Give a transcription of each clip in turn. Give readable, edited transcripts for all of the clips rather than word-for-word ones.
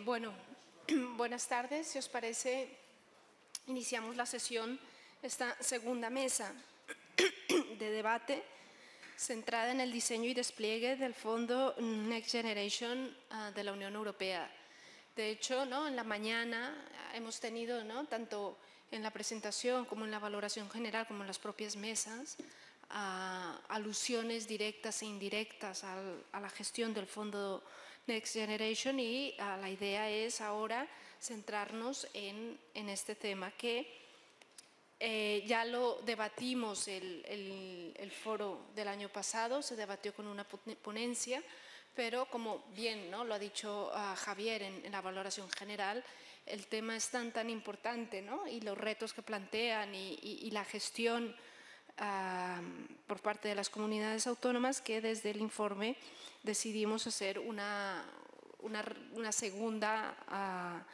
Bueno, buenas tardes. Si os parece, iniciamos la sesión, esta segunda mesa de debate centrada en el diseño y despliegue del Fondo Next Generation de la Unión Europea. De hecho, en la mañana hemos tenido, tanto en la presentación como en la valoración general, como en las propias mesas, alusiones directas e indirectas a la gestión del Fondo Next Generation, y la idea es ahora centrarnos en este tema que ya lo debatimos el foro del año pasado, se debatió con una ponencia, pero como bien lo ha dicho Javier en la valoración general, el tema es tan importante, y los retos que plantean y la gestión por parte de las comunidades autónomas, que desde el informe decidimos hacer una segunda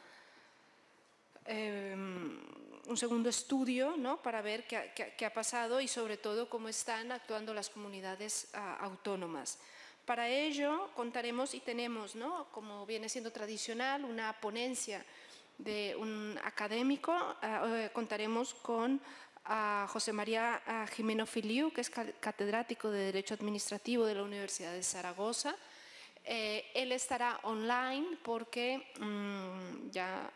un segundo estudio, para ver qué ha pasado y sobre todo cómo están actuando las comunidades autónomas. Para ello contaremos y tenemos, como viene siendo tradicional, una ponencia de un académico. Contaremos con José María Jimeno Filiu, que es catedrático de Derecho Administrativo de la Universidad de Zaragoza. Él estará online porque ya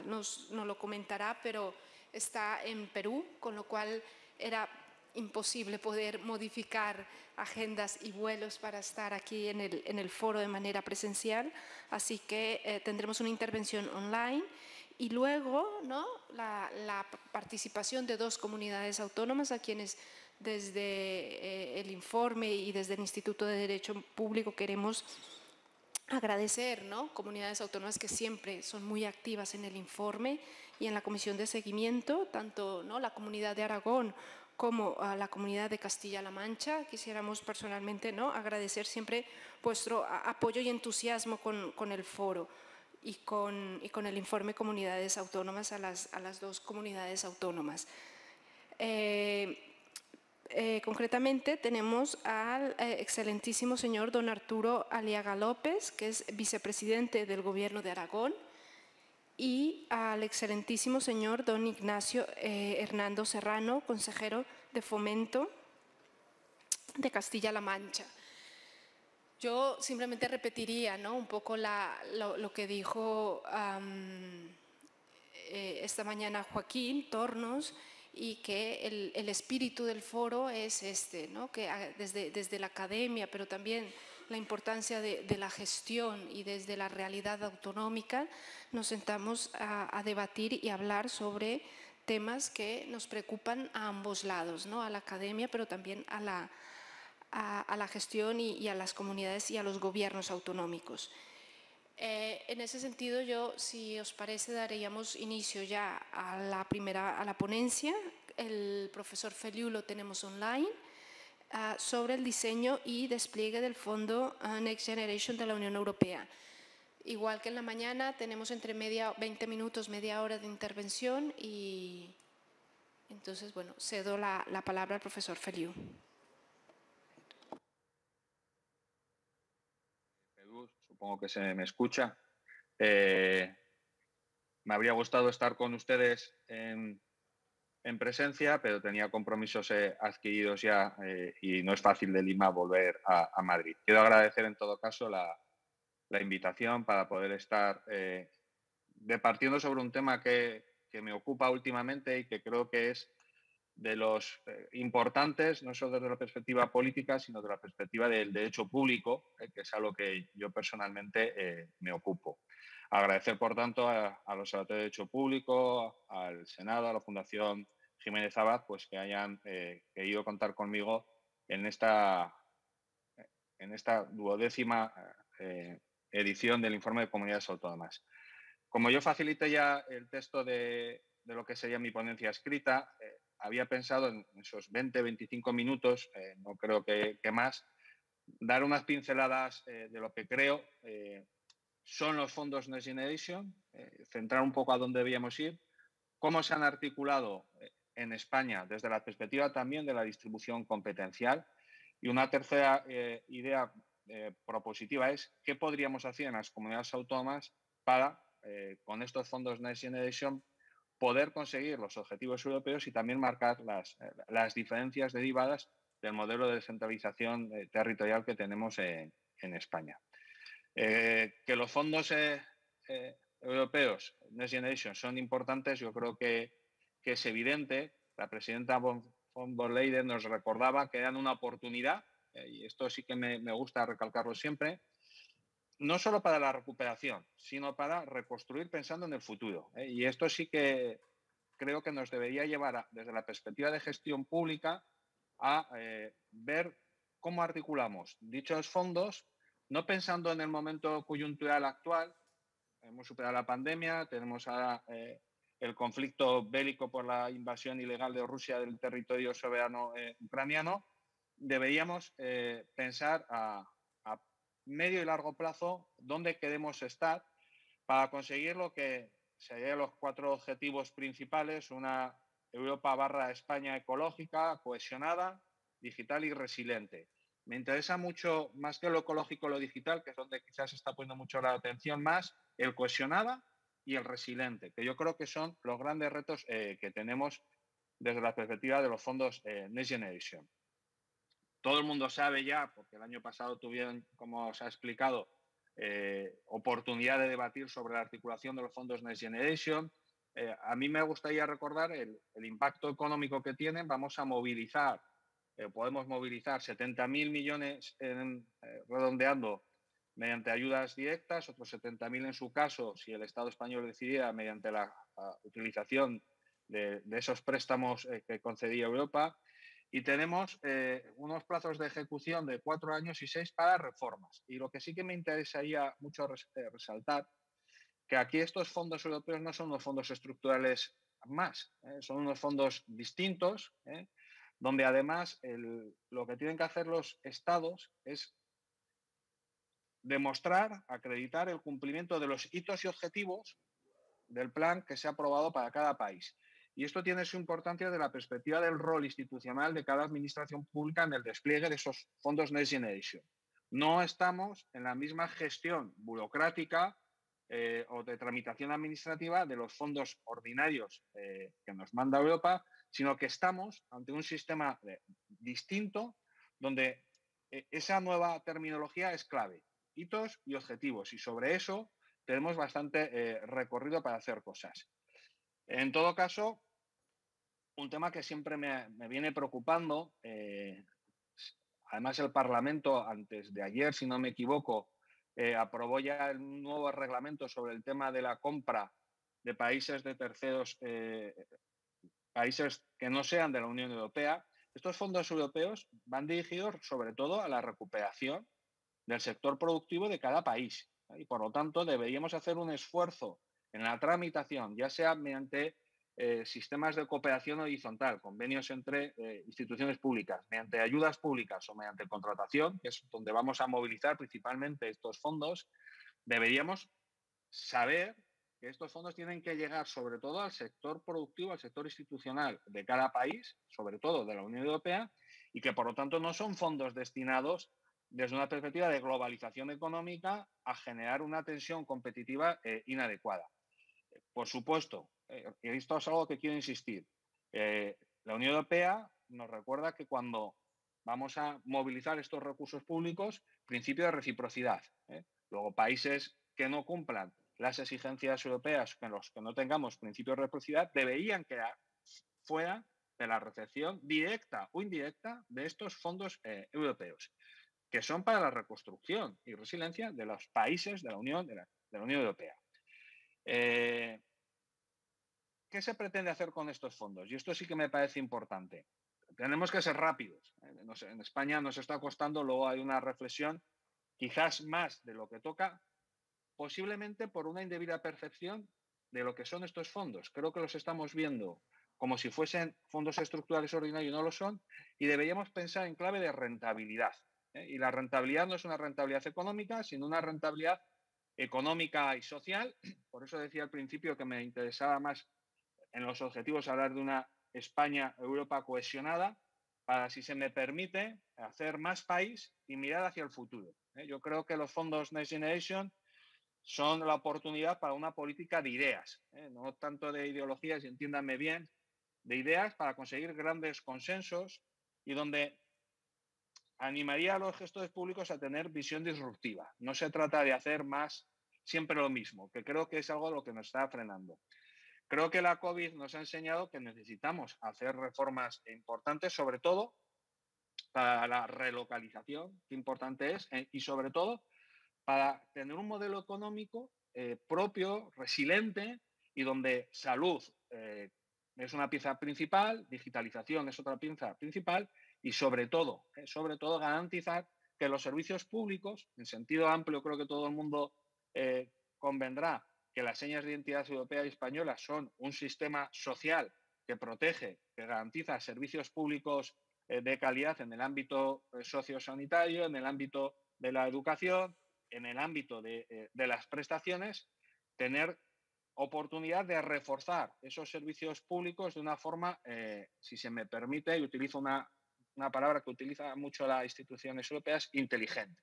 nos lo comentará, pero está en Perú, con lo cual era imposible poder modificar agendas y vuelos para estar aquí en el foro de manera presencial. Así que tendremos una intervención online. Y luego la participación de dos comunidades autónomas a quienes desde el informe y desde el Instituto de Derecho Público queremos agradecer, comunidades autónomas que siempre son muy activas en el informe y en la comisión de seguimiento, tanto la comunidad de Aragón como a la comunidad de Castilla-La Mancha. Quisiéramos personalmente agradecer siempre vuestro apoyo y entusiasmo con el foro y con el informe Comunidades Autónomas a las dos comunidades autónomas. Concretamente tenemos al excelentísimo señor don Arturo Aliaga López, que es vicepresidente del Gobierno de Aragón, y al excelentísimo señor don Ignacio Hernando Serrano, consejero de Fomento de Castilla-La Mancha. Yo simplemente repetiría un poco lo que dijo esta mañana Joaquín Tornos, y que el espíritu del foro es que desde la academia, pero también la importancia de la gestión y desde la realidad autonómica, nos sentamos a debatir y hablar sobre temas que nos preocupan a ambos lados, a la academia, pero también a la gestión y a las comunidades y a los gobiernos autonómicos. En ese sentido, yo, si os parece, daríamos inicio ya a la ponencia. El profesor Feliu lo tenemos online, sobre el diseño y despliegue del Fondo Next Generation de la Unión Europea. Igual que en la mañana, tenemos entre 20 minutos, media hora de intervención, y entonces, bueno, cedo la palabra al profesor Feliu. Supongo que se me escucha. Me habría gustado estar con ustedes en presencia, pero tenía compromisos adquiridos ya y no es fácil de Lima volver a Madrid. Quiero agradecer en todo caso la invitación para poder estar departiendo sobre un tema que me ocupa últimamente y que creo que es de los importantes, no solo desde la perspectiva política, sino desde la perspectiva del derecho público, que es a lo que yo personalmente me ocupo. Agradecer, por tanto, a los observatorios de Derecho Público, al Senado, a la Fundación Jiménez Abad, pues que hayan querido contar conmigo en esta 12ª edición del Informe de Comunidades Autónomas. Como yo facilité ya el texto de lo que sería mi ponencia escrita, había pensado en esos 20-25 minutos, no creo que más, dar unas pinceladas de lo que creo son los fondos Next Generation, centrar un poco a dónde debíamos ir, cómo se han articulado en España desde la perspectiva también de la distribución competencial, y una tercera idea propositiva es qué podríamos hacer en las comunidades autónomas para, con estos fondos Next Generation, poder conseguir los objetivos europeos y también marcar las diferencias derivadas del modelo de descentralización territorial que tenemos en España. Que los fondos europeos Next Generation son importantes, yo creo que es evidente. La presidenta von der Leyen nos recordaba que eran una oportunidad, y esto sí que me gusta recalcarlo siempre, no solo para la recuperación, sino para reconstruir pensando en el futuro. Y esto sí que creo que nos debería llevar, desde la perspectiva de gestión pública, a ver cómo articulamos dichos fondos, no pensando en el momento coyuntural actual. Hemos superado la pandemia, tenemos ahora el conflicto bélico por la invasión ilegal de Rusia del territorio soberano ucraniano. Deberíamos pensar a medio y largo plazo dónde queremos estar para conseguir lo que serían los 4 objetivos principales: una Europa/España ecológica, cohesionada, digital y resiliente. Me interesa mucho, más que lo ecológico, lo digital, que es donde quizás está poniendo mucho la atención, más el cohesionada y el resiliente, que yo creo que son los grandes retos que tenemos desde la perspectiva de los fondos Next Generation. Todo el mundo sabe ya, porque el año pasado tuvieron, como os ha explicado, oportunidad de debatir sobre la articulación de los fondos Next Generation. A mí me gustaría recordar el impacto económico que tienen. Vamos a movilizar, podemos movilizar 70.000 millones redondeando mediante ayudas directas, otros 70.000 en su caso, si el Estado español decidiera, mediante la utilización de esos préstamos que concedía Europa. Y tenemos unos plazos de ejecución de 4 años y 6 para reformas. Y lo que sí que me interesaría mucho resaltar, que aquí estos fondos europeos no son unos fondos estructurales más, son unos fondos distintos, donde además lo que tienen que hacer los estados es demostrar, acreditar el cumplimiento de los hitos y objetivos del plan que se ha aprobado para cada país. Y esto tiene su importancia desde la perspectiva del rol institucional de cada administración pública en el despliegue de esos fondos Next Generation. No estamos en la misma gestión burocrática o de tramitación administrativa de los fondos ordinarios que nos manda Europa, sino que estamos ante un sistema distinto donde esa nueva terminología es clave: hitos y objetivos. Y sobre eso tenemos bastante recorrido para hacer cosas. En todo caso, un tema que siempre me viene preocupando, además el Parlamento antes de ayer, si no me equivoco, aprobó ya el nuevo reglamento sobre el tema de la compra de países de terceros, países que no sean de la Unión Europea. Estos fondos europeos van dirigidos sobre todo a la recuperación del sector productivo de cada país. Y por lo tanto deberíamos hacer un esfuerzo en la tramitación, ya sea mediante sistemas de cooperación horizontal, convenios entre instituciones públicas, mediante ayudas públicas o mediante contratación, que es donde vamos a movilizar principalmente estos fondos. Deberíamos saber que estos fondos tienen que llegar sobre todo al sector productivo, al sector institucional de cada país, sobre todo de la Unión Europea, y que por lo tanto no son fondos destinados desde una perspectiva de globalización económica a generar una tensión competitiva inadecuada. Por supuesto, y esto es algo que quiero insistir, la Unión Europea nos recuerda que cuando vamos a movilizar estos recursos públicos, principio de reciprocidad. Luego, países que no cumplan las exigencias europeas, que los que no tengamos principio de reciprocidad, deberían quedar fuera de la recepción directa o indirecta de estos fondos europeos, que son para la reconstrucción y resiliencia de los países de la Unión, de la Unión Europea. ¿Qué se pretende hacer con estos fondos? Y esto sí que me parece importante. Tenemos que ser rápidos. En España nos está costando, luego hay una reflexión, quizás más de lo que toca, posiblemente por una indebida percepción de lo que son estos fondos. Creo que los estamos viendo como si fuesen fondos estructurales ordinarios y no lo son, y deberíamos pensar en clave de rentabilidad. Y la rentabilidad no es una rentabilidad económica, sino una rentabilidad económica y social. Por eso decía al principio que me interesaba más en los objetivos hablar de una España-Europa cohesionada, para, si se me permite, hacer más país y mirar hacia el futuro. Yo creo que los fondos Next Generation son la oportunidad para una política de ideas, no tanto de ideologías, y entiéndanme bien, de ideas para conseguir grandes consensos y donde animaría a los gestores públicos a tener visión disruptiva. No se trata de hacer más siempre lo mismo, que creo que es algo lo que nos está frenando. Creo que la COVID nos ha enseñado que necesitamos hacer reformas importantes, sobre todo para la relocalización, que importante es, y sobre todo para tener un modelo económico propio, resiliente, y donde salud es una pieza principal, digitalización es otra pieza principal, y sobre todo garantizar que los servicios públicos, en sentido amplio, creo que todo el mundo convendrá que las señas de identidad europea y española son un sistema social que protege, que garantiza servicios públicos de calidad en el ámbito sociosanitario, en el ámbito de la educación, en el ámbito de las prestaciones, tener oportunidad de reforzar esos servicios públicos de una forma, si se me permite, y utilizo una palabra que utiliza mucho las instituciones europeas, inteligente.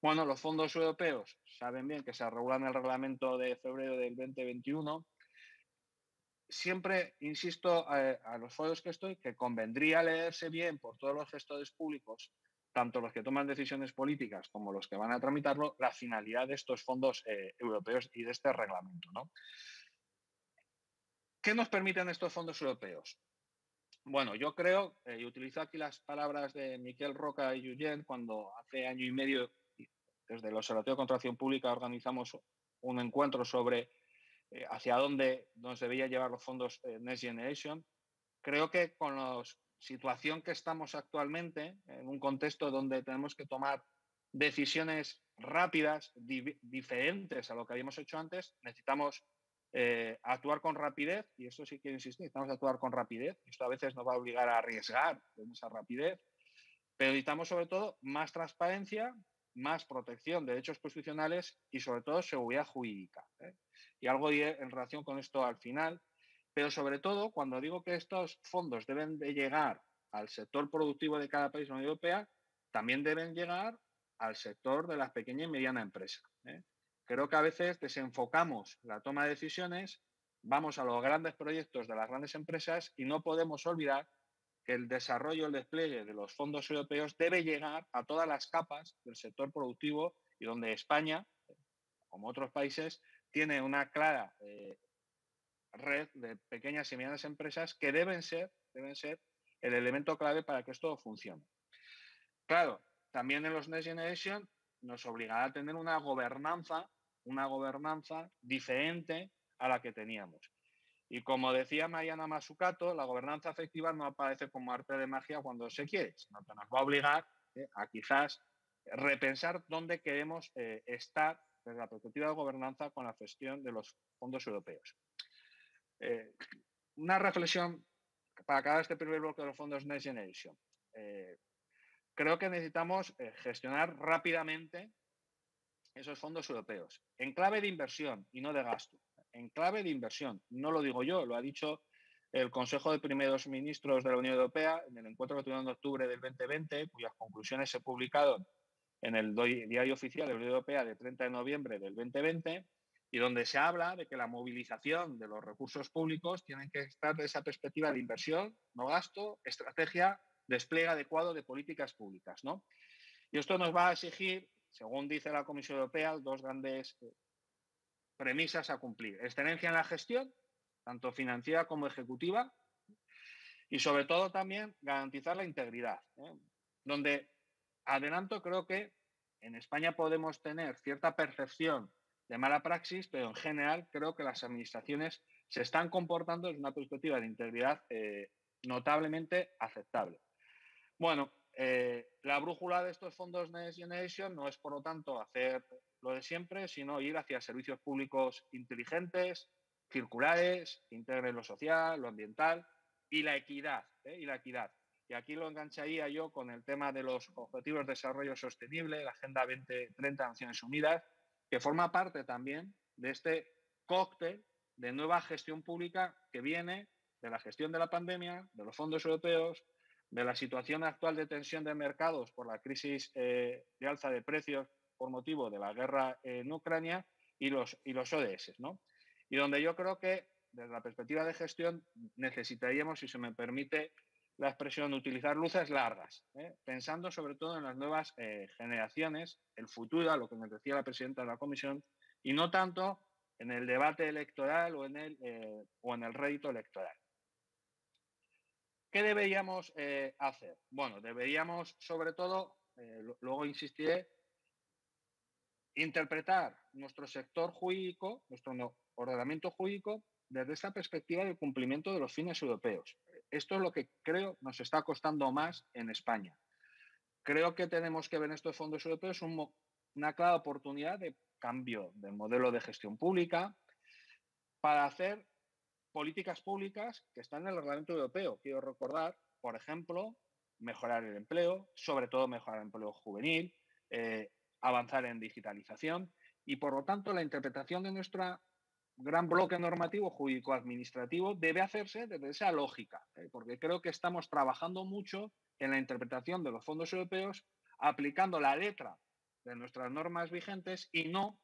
Bueno, los fondos europeos saben bien que se regulan en el reglamento de febrero del 2021. Siempre insisto a los foros que estoy que convendría leerse bien por todos los gestores públicos, tanto los que toman decisiones políticas como los que van a tramitarlo, la finalidad de estos fondos europeos y de este reglamento, ¿no? ¿Qué nos permiten estos fondos europeos? Bueno, yo creo, y utilizo aquí las palabras de Miquel Roca y Julen, cuando hace año y medio, desde el Observatorio de Contratación Pública, organizamos un encuentro sobre hacia dónde nos debería llevar los fondos Next Generation. Creo que con la situación que estamos actualmente, en un contexto donde tenemos que tomar decisiones rápidas, diferentes a lo que habíamos hecho antes, necesitamos actuar con rapidez, y eso sí quiero insistir, necesitamos actuar con rapidez. Esto a veces nos va a obligar a arriesgar en esa rapidez, pero necesitamos sobre todo más transparencia, más protección de derechos constitucionales y sobre todo seguridad jurídica. Y algo diré en relación con esto al final, pero sobre todo cuando digo que estos fondos deben de llegar al sector productivo de cada país de la Unión Europea, también deben llegar al sector de la pequeña y mediana empresa. Creo que a veces desenfocamos la toma de decisiones, vamos a los grandes proyectos de las grandes empresas y no podemos olvidar que el desarrollo, el despliegue de los fondos europeos debe llegar a todas las capas del sector productivo, y donde España, como otros países, tiene una clara red de pequeñas y medianas empresas que deben ser el elemento clave para que esto funcione. Claro, también en los Next Generation nos obligará a tener una gobernanza diferente a la que teníamos. Y como decía Mariana Mazzucato, la gobernanza efectiva no aparece como arte de magia cuando se quiere, sino que nos va a obligar a quizás repensar dónde queremos estar desde la perspectiva de gobernanza con la gestión de los fondos europeos. Una reflexión para acabar este primer bloque de los fondos Next Generation. Creo que necesitamos gestionar rápidamente esos fondos europeos en clave de inversión y no de gasto. En clave de inversión, no lo digo yo, lo ha dicho el Consejo de Primeros Ministros de la Unión Europea en el encuentro que tuvieron en octubre del 2020, cuyas conclusiones se publicaron en el Diario Oficial de la Unión Europea de 30 de noviembre del 2020, y donde se habla de que la movilización de los recursos públicos tiene que estar desde esa perspectiva de inversión, no gasto, estrategia, despliegue adecuado de políticas públicas, ¿no? Y esto nos va a exigir, según dice la Comisión Europea, dos grandes premisas a cumplir. Excelencia en la gestión, tanto financiera como ejecutiva, y sobre todo también garantizar la integridad. Donde, adelanto, creo que en España podemos tener cierta percepción de mala praxis, pero en general creo que las administraciones se están comportando desde una perspectiva de integridad notablemente aceptable. Bueno, la brújula de estos fondos Next Generation no es, por lo tanto, hacer lo de siempre, sino ir hacia servicios públicos inteligentes, circulares, que integren lo social, lo ambiental y la equidad. Y aquí lo engancharía yo con el tema de los Objetivos de Desarrollo Sostenible, la Agenda 2030 de Naciones Unidas, que forma parte también de este cóctel de nueva gestión pública que viene de la gestión de la pandemia, de los fondos europeos, de la situación actual de tensión de mercados por la crisis de alza de precios por motivo de la guerra en Ucrania y los ODS, ¿no? Y donde yo creo que, desde la perspectiva de gestión, necesitaríamos, si se me permite la expresión, utilizar luces largas, pensando sobre todo en las nuevas generaciones, el futuro, a lo que nos decía la presidenta de la Comisión, y no tanto en el debate electoral o en el rédito electoral. ¿Qué deberíamos hacer? Bueno, deberíamos, sobre todo, luego insistiré, interpretar nuestro sector jurídico, nuestro ordenamiento jurídico, desde esta perspectiva del cumplimiento de los fines europeos. Esto es lo que creo nos está costando más en España. Creo que tenemos que ver en estos fondos europeos una clara oportunidad de cambio del modelo de gestión pública para hacer políticas públicas que están en el reglamento europeo. Quiero recordar, por ejemplo, mejorar el empleo, sobre todo mejorar el empleo juvenil, avanzar en digitalización y, por lo tanto, la interpretación de nuestro gran bloque normativo jurídico-administrativo debe hacerse desde esa lógica, porque creo que estamos trabajando mucho en la interpretación de los fondos europeos aplicando la letra de nuestras normas vigentes y no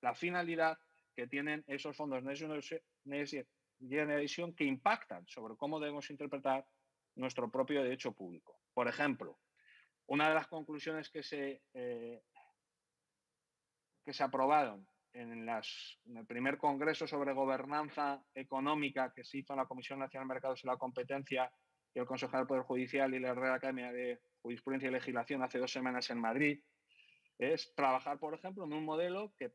la finalidad que tienen esos fondos Next Generation que impactan sobre cómo debemos interpretar nuestro propio derecho público. Por ejemplo, una de las conclusiones que se aprobaron en el primer congreso sobre gobernanza económica que se hizo en la Comisión Nacional de Mercados y la Competencia y el Consejo del Poder Judicial y la Real Academia de Jurisprudencia y Legislación hace 2 semanas en Madrid, es trabajar, por ejemplo, en un modelo que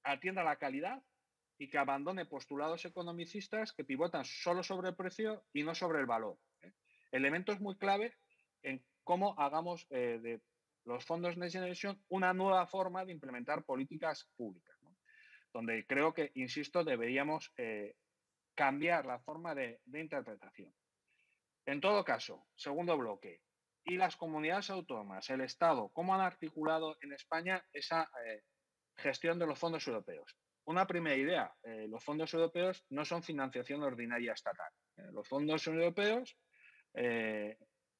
atienda la calidad y que abandone postulados economicistas que pivotan solo sobre el precio y no sobre el valor. Elementos muy clave en cómo hagamos de los fondos Next Generation una nueva forma de implementar políticas públicas, ¿no? Donde creo que, insisto, deberíamos cambiar la forma de interpretación. En todo caso, segundo bloque, y las comunidades autónomas, el Estado, ¿cómo han articulado en España esa gestión de los fondos europeos? Una primera idea, los fondos europeos no son financiación ordinaria estatal. Los fondos europeos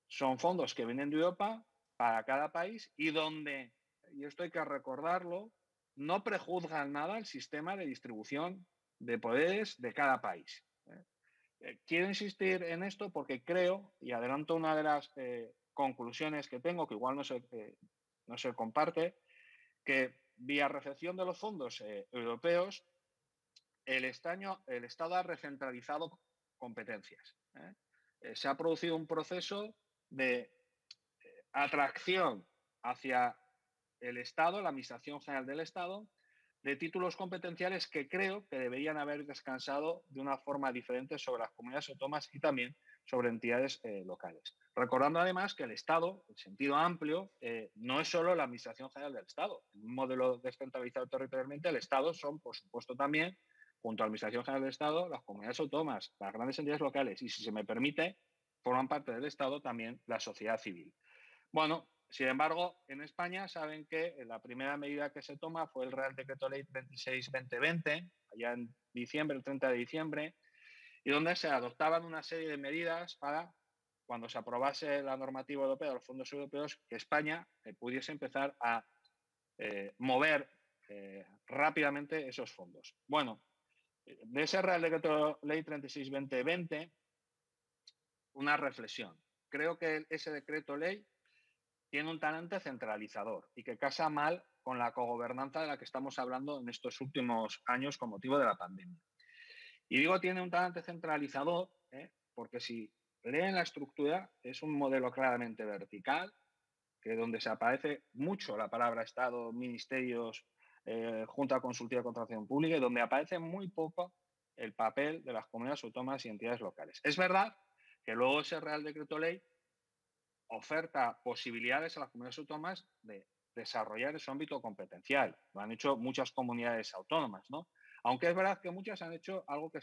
son fondos que vienen de Europa para cada país y donde, y esto hay que recordarlo, no prejuzgan nada el sistema de distribución de poderes de cada país. Quiero insistir en esto porque creo, y adelanto una de las conclusiones que tengo, que igual no se comparte, que vía recepción de los fondos europeos, el Estado ha recentralizado competencias. Se ha producido un proceso de atracción hacia el Estado, la Administración General del Estado, de títulos competenciales que creo que deberían haber descansado de una forma diferente sobre las comunidades autónomas y también sobre entidades locales. Recordando además que el Estado, en sentido amplio, no es solo la Administración General del Estado. En un modelo descentralizado territorialmente, el Estado son, por supuesto, también, junto a la Administración General del Estado, las comunidades autónomas, las grandes entidades locales y, si se me permite, forman parte del Estado también la sociedad civil. Bueno, sin embargo, en España saben que la primera medida que se toma fue el Real Decreto Ley 26/2020, allá en diciembre, el 30 de diciembre, y donde se adoptaban una serie de medidas para, cuando se aprobase la normativa europea de los fondos europeos, que España pudiese empezar a mover rápidamente esos fondos. Bueno, de ese Real Decreto Ley 36/2020, una reflexión. Creo que ese decreto ley tiene un talante centralizador y que casa mal con la cogobernanza de la que estamos hablando en estos últimos años con motivo de la pandemia. Y digo tiene un talante centralizador porque si leen la estructura es un modelo claramente vertical, que donde se aparece mucho la palabra Estado, ministerios, Junta Consultiva de Contratación Pública y donde aparece muy poco el papel de las comunidades autónomas y entidades locales. Es verdad que luego ese Real Decreto Ley oferta posibilidades a las comunidades autónomas de desarrollar su ámbito competencial. Lo han hecho muchas comunidades autónomas, ¿no? Aunque es verdad que muchas han hecho algo que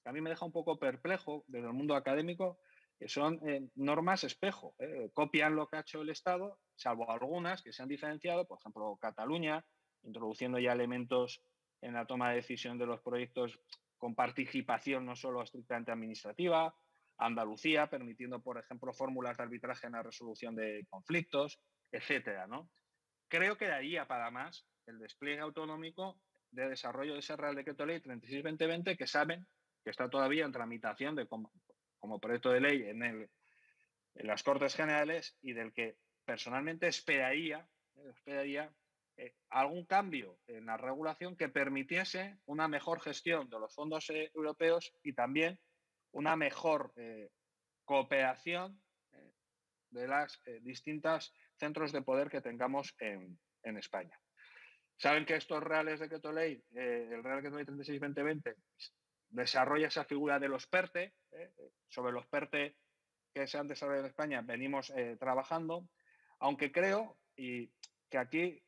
a mí me deja un poco perplejo desde el mundo académico, que son normas espejo. Copian lo que ha hecho el Estado, salvo algunas que se han diferenciado, por ejemplo, Cataluña, introduciendo ya elementos en la toma de decisión de los proyectos con participación no solo estrictamente administrativa, Andalucía, permitiendo, por ejemplo, fórmulas de arbitraje en la resolución de conflictos, etcétera, ¿no? creo que daría para más el despliegue autonómico de desarrollo de ese Real Decreto Ley 36-2020, que saben que está todavía en tramitación como proyecto de ley en las Cortes Generales, y del que personalmente esperaría algún cambio en la regulación que permitiese una mejor gestión de los fondos europeos y también una mejor cooperación de las distintos centros de poder que tengamos en España. Saben que estos reales decreto ley, el Real Decreto Ley 36-2020, desarrolla esa figura de los PERTE. Sobre los PERTE que se han desarrollado en España venimos trabajando, aunque creo que aquí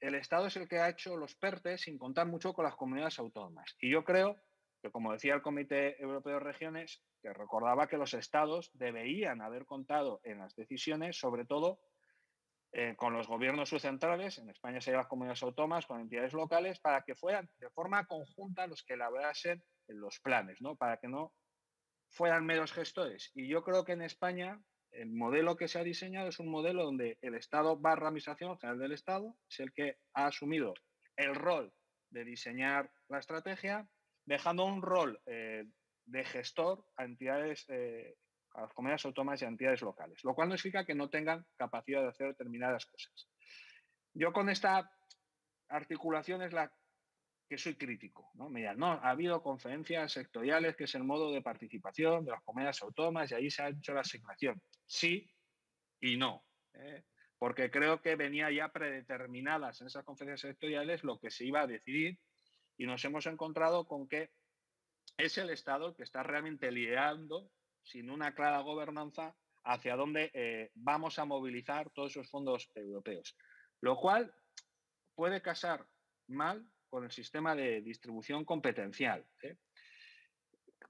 el Estado es el que ha hecho los PERTE sin contar mucho con las comunidades autónomas. Y yo creo que, como decía el Comité Europeo de Regiones, que recordaba que los Estados deberían haber contado en las decisiones, sobre todo con los gobiernos subcentrales, en España serían las comunidades autónomas, con entidades locales, para que fueran de forma conjunta los que elaborasen los planes, ¿no? Para que no fueran meros gestores. Y yo creo que en España el modelo que se ha diseñado es un modelo donde el Estado / Administración General del Estado es el que ha asumido el rol de diseñar la estrategia, dejando un rol de gestor a entidades, a las comunidades autónomas y a entidades locales, lo cual no significa que no tengan capacidad de hacer determinadas cosas. Yo con esta articulación es la que soy crítico, ¿no? Me dirán, no, ha habido conferencias sectoriales, que es el modo de participación de las comunidades autónomas, y ahí se ha hecho la asignación. Sí y no, porque creo que venía ya predeterminadas en esas conferencias sectoriales lo que se iba a decidir, y nos hemos encontrado con que es el Estado el que está realmente liderando, sin una clara gobernanza, hacia dónde vamos a movilizar todos esos fondos europeos. Lo cual puede casar mal con el sistema de distribución competencial.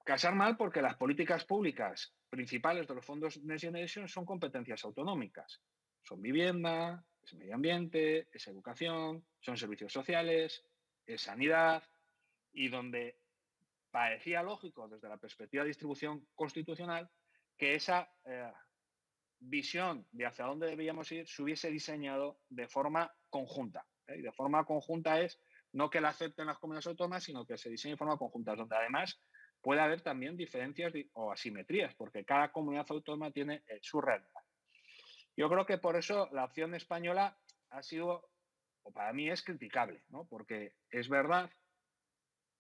Casar mal porque las políticas públicas principales de los fondos Next Generation son competencias autonómicas. Son vivienda, es medio ambiente, es educación, son servicios sociales, es sanidad, y donde parecía lógico desde la perspectiva de distribución constitucional que esa visión de hacia dónde debíamos ir se hubiese diseñado de forma conjunta. Y de forma conjunta es no que la acepten las comunidades autónomas, sino que se diseñe de forma conjunta, donde además puede haber también diferencias o asimetrías, porque cada comunidad autónoma tiene su realidad. Yo creo que por eso la opción española ha sido, o para mí es criticable, ¿no? Porque es verdad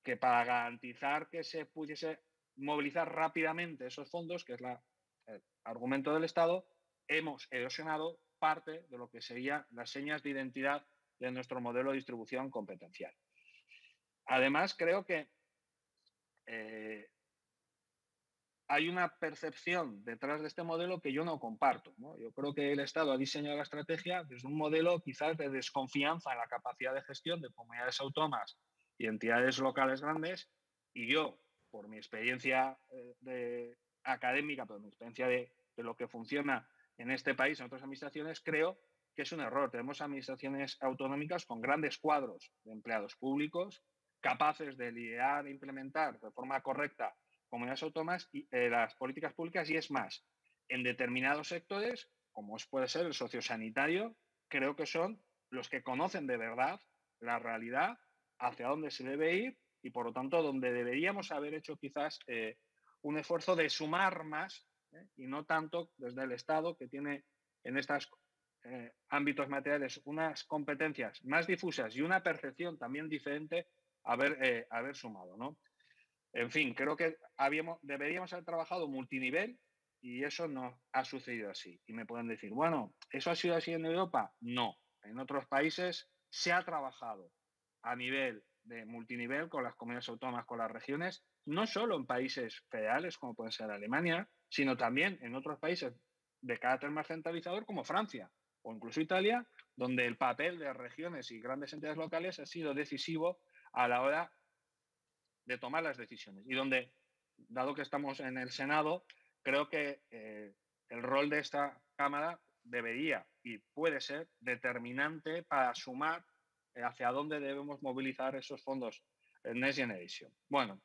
que para garantizar que se pudiese movilizar rápidamente esos fondos, que es el argumento del Estado, hemos erosionado parte de lo que serían las señas de identidad de nuestro modelo de distribución competencial. Además, creo que hay una percepción detrás de este modelo que yo no comparto, ¿no? Yo creo que el Estado ha diseñado la estrategia desde un modelo quizás de desconfianza en la capacidad de gestión de comunidades autónomas y entidades locales grandes, y yo, por mi experiencia académica, por mi experiencia de lo que funciona en este país, en otras administraciones, creo que es un error. Tenemos administraciones autonómicas con grandes cuadros de empleados públicos, capaces de liderar e implementar de forma correcta comunidades autónomas y las políticas públicas, y es más, en determinados sectores, como puede ser el sociosanitario, creo que son los que conocen de verdad la realidad, hacia dónde se debe ir, y por lo tanto donde deberíamos haber hecho quizás un esfuerzo de sumar más, y no tanto desde el Estado, que tiene en estos ámbitos materiales unas competencias más difusas y una percepción también diferente, haber sumado, ¿no? En fin, creo que deberíamos haber trabajado multinivel, y eso no ha sucedido así. Y me pueden decir, bueno, ¿eso ha sido así en Europa? No. En otros países se ha trabajado a nivel de multinivel con las comunidades autónomas, con las regiones, no solo en países federales como puede ser Alemania, sino también en otros países de carácter más centralizador como Francia o incluso Italia, donde el papel de regiones y grandes entidades locales ha sido decisivo a la hora de tomar las decisiones, y donde, dado que estamos en el Senado, creo que el rol de esta Cámara debería y puede ser determinante para sumar hacia dónde debemos movilizar esos fondos en Next Generation. Bueno,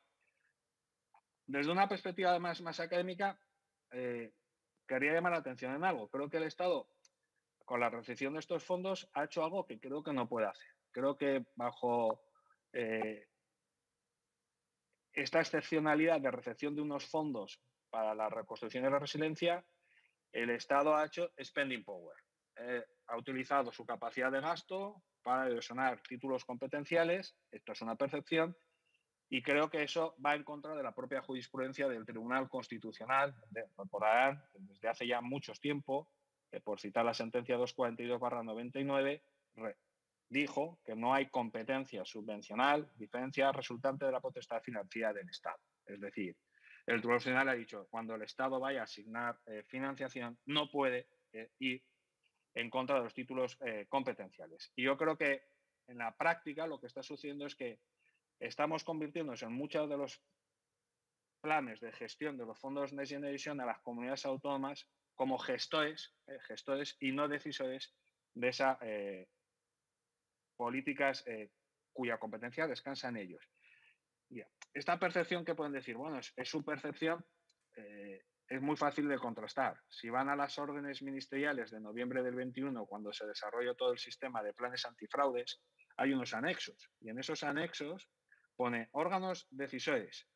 desde una perspectiva más académica, quería llamar la atención en algo. Creo que el Estado, con la recepción de estos fondos ha hecho algo que creo que no puede hacer. Creo que bajo esta excepcionalidad de recepción de unos fondos para la reconstrucción y la resiliencia, el Estado ha hecho spending power. Ha utilizado su capacidad de gasto para erosionar títulos competenciales, esto es una percepción, y creo que eso va en contra de la propia jurisprudencia del Tribunal Constitucional. Recordarán, desde hace ya mucho tiempo, por citar la sentencia 242/99, dijo que no hay competencia subvencional, diferencia resultante de la potestad financiera del Estado. Es decir, el Tribunal Constitucional ha dicho que cuando el Estado vaya a asignar financiación no puede ir en contra de los títulos competenciales. Y yo creo que en la práctica lo que está sucediendo es que estamos convirtiéndonos en muchos de los planes de gestión de los fondos Next Generation a las comunidades autónomas como gestores y no decisores de esas políticas cuya competencia descansa en ellos. Esta percepción que pueden decir, bueno, es su percepción, es muy fácil de contrastar. Si van a las órdenes ministeriales de noviembre del 21, cuando se desarrolló todo el sistema de planes antifraudes, hay unos anexos. Y en esos anexos pone órganos decisores.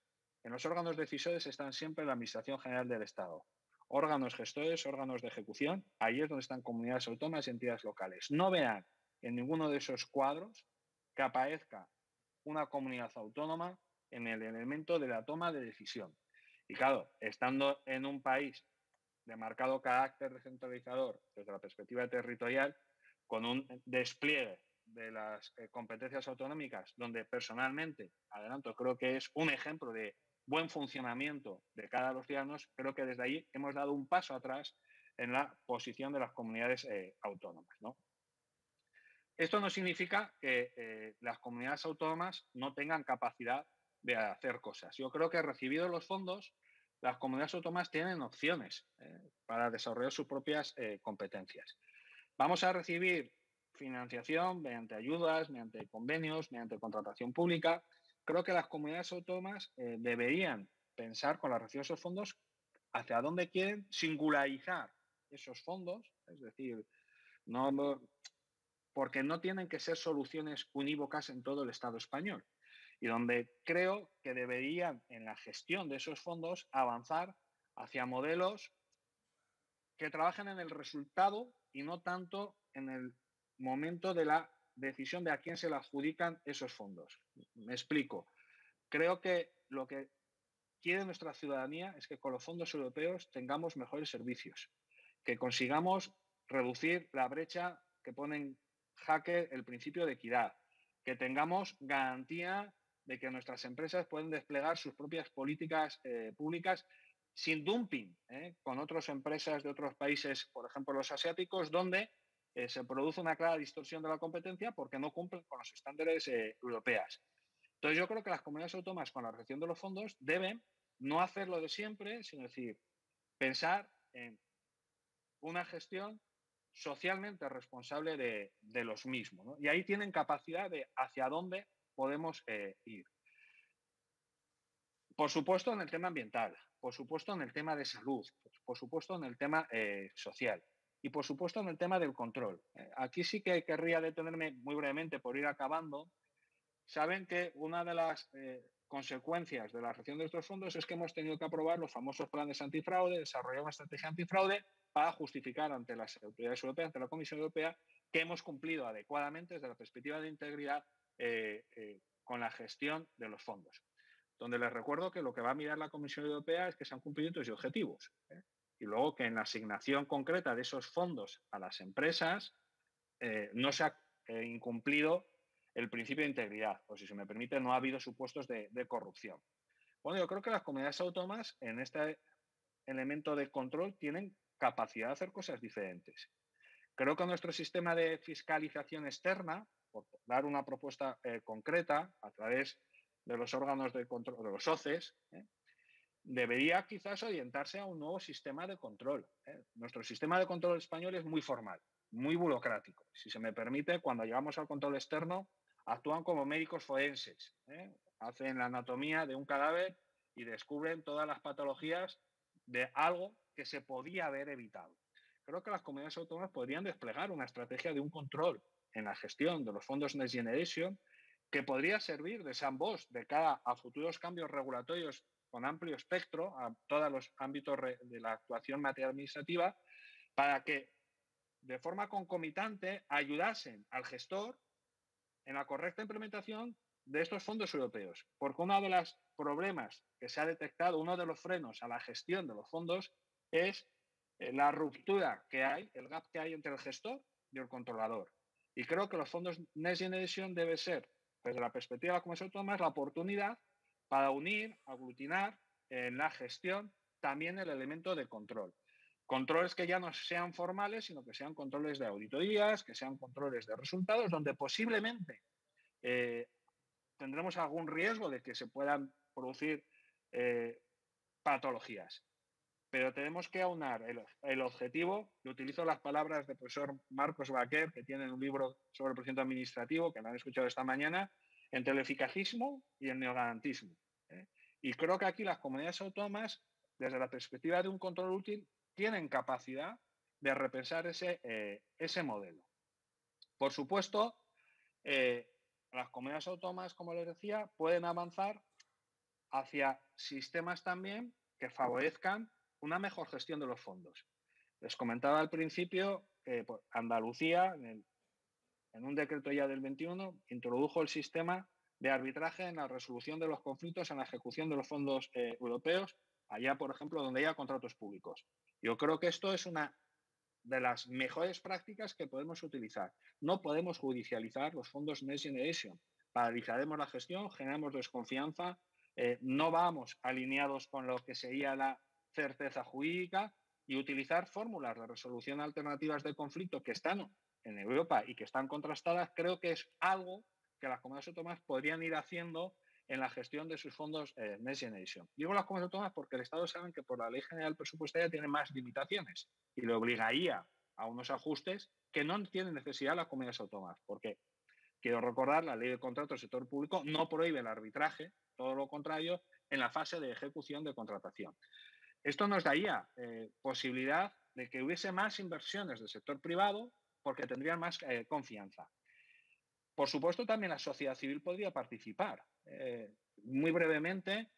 En los órganos decisores están siempre la Administración General del Estado. Órganos gestores, órganos de ejecución, ahí es donde están comunidades autónomas y entidades locales. No vean en ninguno de esos cuadros que aparezca una comunidad autónoma en el elemento de la toma de decisión. Y claro, estando en un país de marcado carácter descentralizador desde la perspectiva territorial, con un despliegue de las competencias autonómicas, donde personalmente, adelanto, creo que es un ejemplo de buen funcionamiento de cada uno de los ciudadanos, creo que desde ahí hemos dado un paso atrás en la posición de las comunidades autónomas, ¿no? Esto no significa que las comunidades autónomas no tengan capacidad de hacer cosas. Yo creo que recibidos los fondos, las comunidades autónomas tienen opciones para desarrollar sus propias competencias. Vamos a recibir financiación mediante ayudas, mediante convenios, mediante contratación pública. Creo que las comunidades autónomas deberían pensar con la recepción de esos fondos hacia dónde quieren singularizar esos fondos, es decir, porque no tienen que ser soluciones unívocas en todo el Estado español. Y donde creo que deberían, en la gestión de esos fondos, avanzar hacia modelos que trabajen en el resultado y no tanto en el momento de la decisión de a quién se le adjudican esos fondos. Me explico. Creo que lo que quiere nuestra ciudadanía es que con los fondos europeos tengamos mejores servicios, que consigamos reducir la brecha que pone en jaque el principio de equidad, que tengamos garantía de que nuestras empresas pueden desplegar sus propias políticas públicas sin dumping con otras empresas de otros países, por ejemplo los asiáticos, donde se produce una clara distorsión de la competencia porque no cumplen con los estándares europeos. Entonces yo creo que las comunidades autónomas con la recepción de los fondos deben no hacer lo de siempre, sino decir, pensar en una gestión socialmente responsable de los mismos, ¿no? Y ahí tienen capacidad de hacia dónde podemos ir. Por supuesto en el tema ambiental, por supuesto en el tema de salud, por supuesto en el tema social y por supuesto en el tema del control. Aquí sí que querría detenerme muy brevemente por ir acabando. Saben que una de las consecuencias de la recepción de estos fondos es que hemos tenido que aprobar los famosos planes antifraude, desarrollar una estrategia antifraude para justificar ante las autoridades europeas, ante la Comisión Europea, que hemos cumplido adecuadamente desde la perspectiva de integridad con la gestión de los fondos. Donde les recuerdo que lo que va a mirar la Comisión Europea es que se han cumplido estos objetivos. Y luego que en la asignación concreta de esos fondos a las empresas no se ha incumplido el principio de integridad, o si se me permite, no ha habido supuestos de corrupción. Bueno, yo creo que las comunidades autónomas en este elemento de control tienen capacidad de hacer cosas diferentes. Creo que nuestro sistema de fiscalización externa, por dar una propuesta concreta a través de los órganos de control, de los OCEs, debería quizás orientarse a un nuevo sistema de control. Nuestro sistema de control español es muy formal, muy burocrático. Si se me permite, cuando llegamos al control externo, actúan como médicos forenses. Hacen la anatomía de un cadáver y descubren todas las patologías de algo que se podía haber evitado. creo que las comunidades autónomas podrían desplegar una estrategia de un control en la gestión de los fondos Next Generation que podría servir de sandbox de cara a futuros cambios regulatorios con amplio espectro a todos los ámbitos de la actuación en materia administrativa, para que de forma concomitante ayudasen al gestor en la correcta implementación de estos fondos europeos. Porque uno de los problemas que se ha detectado, uno de los frenos a la gestión de los fondos es la ruptura que hay, el gap que hay entre el gestor y el controlador. Y creo que los fondos Next Generation debe ser, desde la perspectiva de la Comunidad Autónoma, la oportunidad para unir, aglutinar en la gestión también el elemento de control. Controles que ya no sean formales, sino que sean controles de auditorías, que sean controles de resultados, donde posiblemente tendremos algún riesgo de que se puedan producir patologías. Pero tenemos que aunar el objetivo, y utilizo las palabras del profesor Marcos Baquer, que tiene un libro sobre el procedimiento administrativo, que lo han escuchado esta mañana, entre el eficacismo y el neogarantismo. Y creo que aquí las comunidades autónomas, desde la perspectiva de un control útil, tienen capacidad de repensar ese modelo. Por supuesto, las comunidades autónomas, como les decía, pueden avanzar hacia sistemas también que favorezcan una mejor gestión de los fondos. Les comentaba al principio que Andalucía, en un decreto ya del 21, introdujo el sistema de arbitraje en la resolución de los conflictos en la ejecución de los fondos europeos, allá, por ejemplo, donde haya contratos públicos. Yo creo que esto es una de las mejores prácticas que podemos utilizar. No podemos judicializar los fondos Next Generation. Paralizaremos la gestión, generamos desconfianza, no vamos alineados con lo que sería la certeza jurídica, y utilizar fórmulas de resolución alternativas de conflicto que están en Europa y que están contrastadas, creo que es algo que las comunidades autónomas podrían ir haciendo en la gestión de sus fondos Next Generation. Digo las comunidades autónomas porque el Estado saben que por la Ley General Presupuestaria tiene más limitaciones y le obligaría a unos ajustes que no tienen necesidad las comunidades autónomas. Porque, quiero recordar, la Ley de Contratos del Sector Público no prohíbe el arbitraje, todo lo contrario, en la fase de ejecución de contratación. Esto nos daría posibilidad de que hubiese más inversiones del sector privado porque tendrían más confianza. Por supuesto, también la sociedad civil podría participar. Muy brevemente,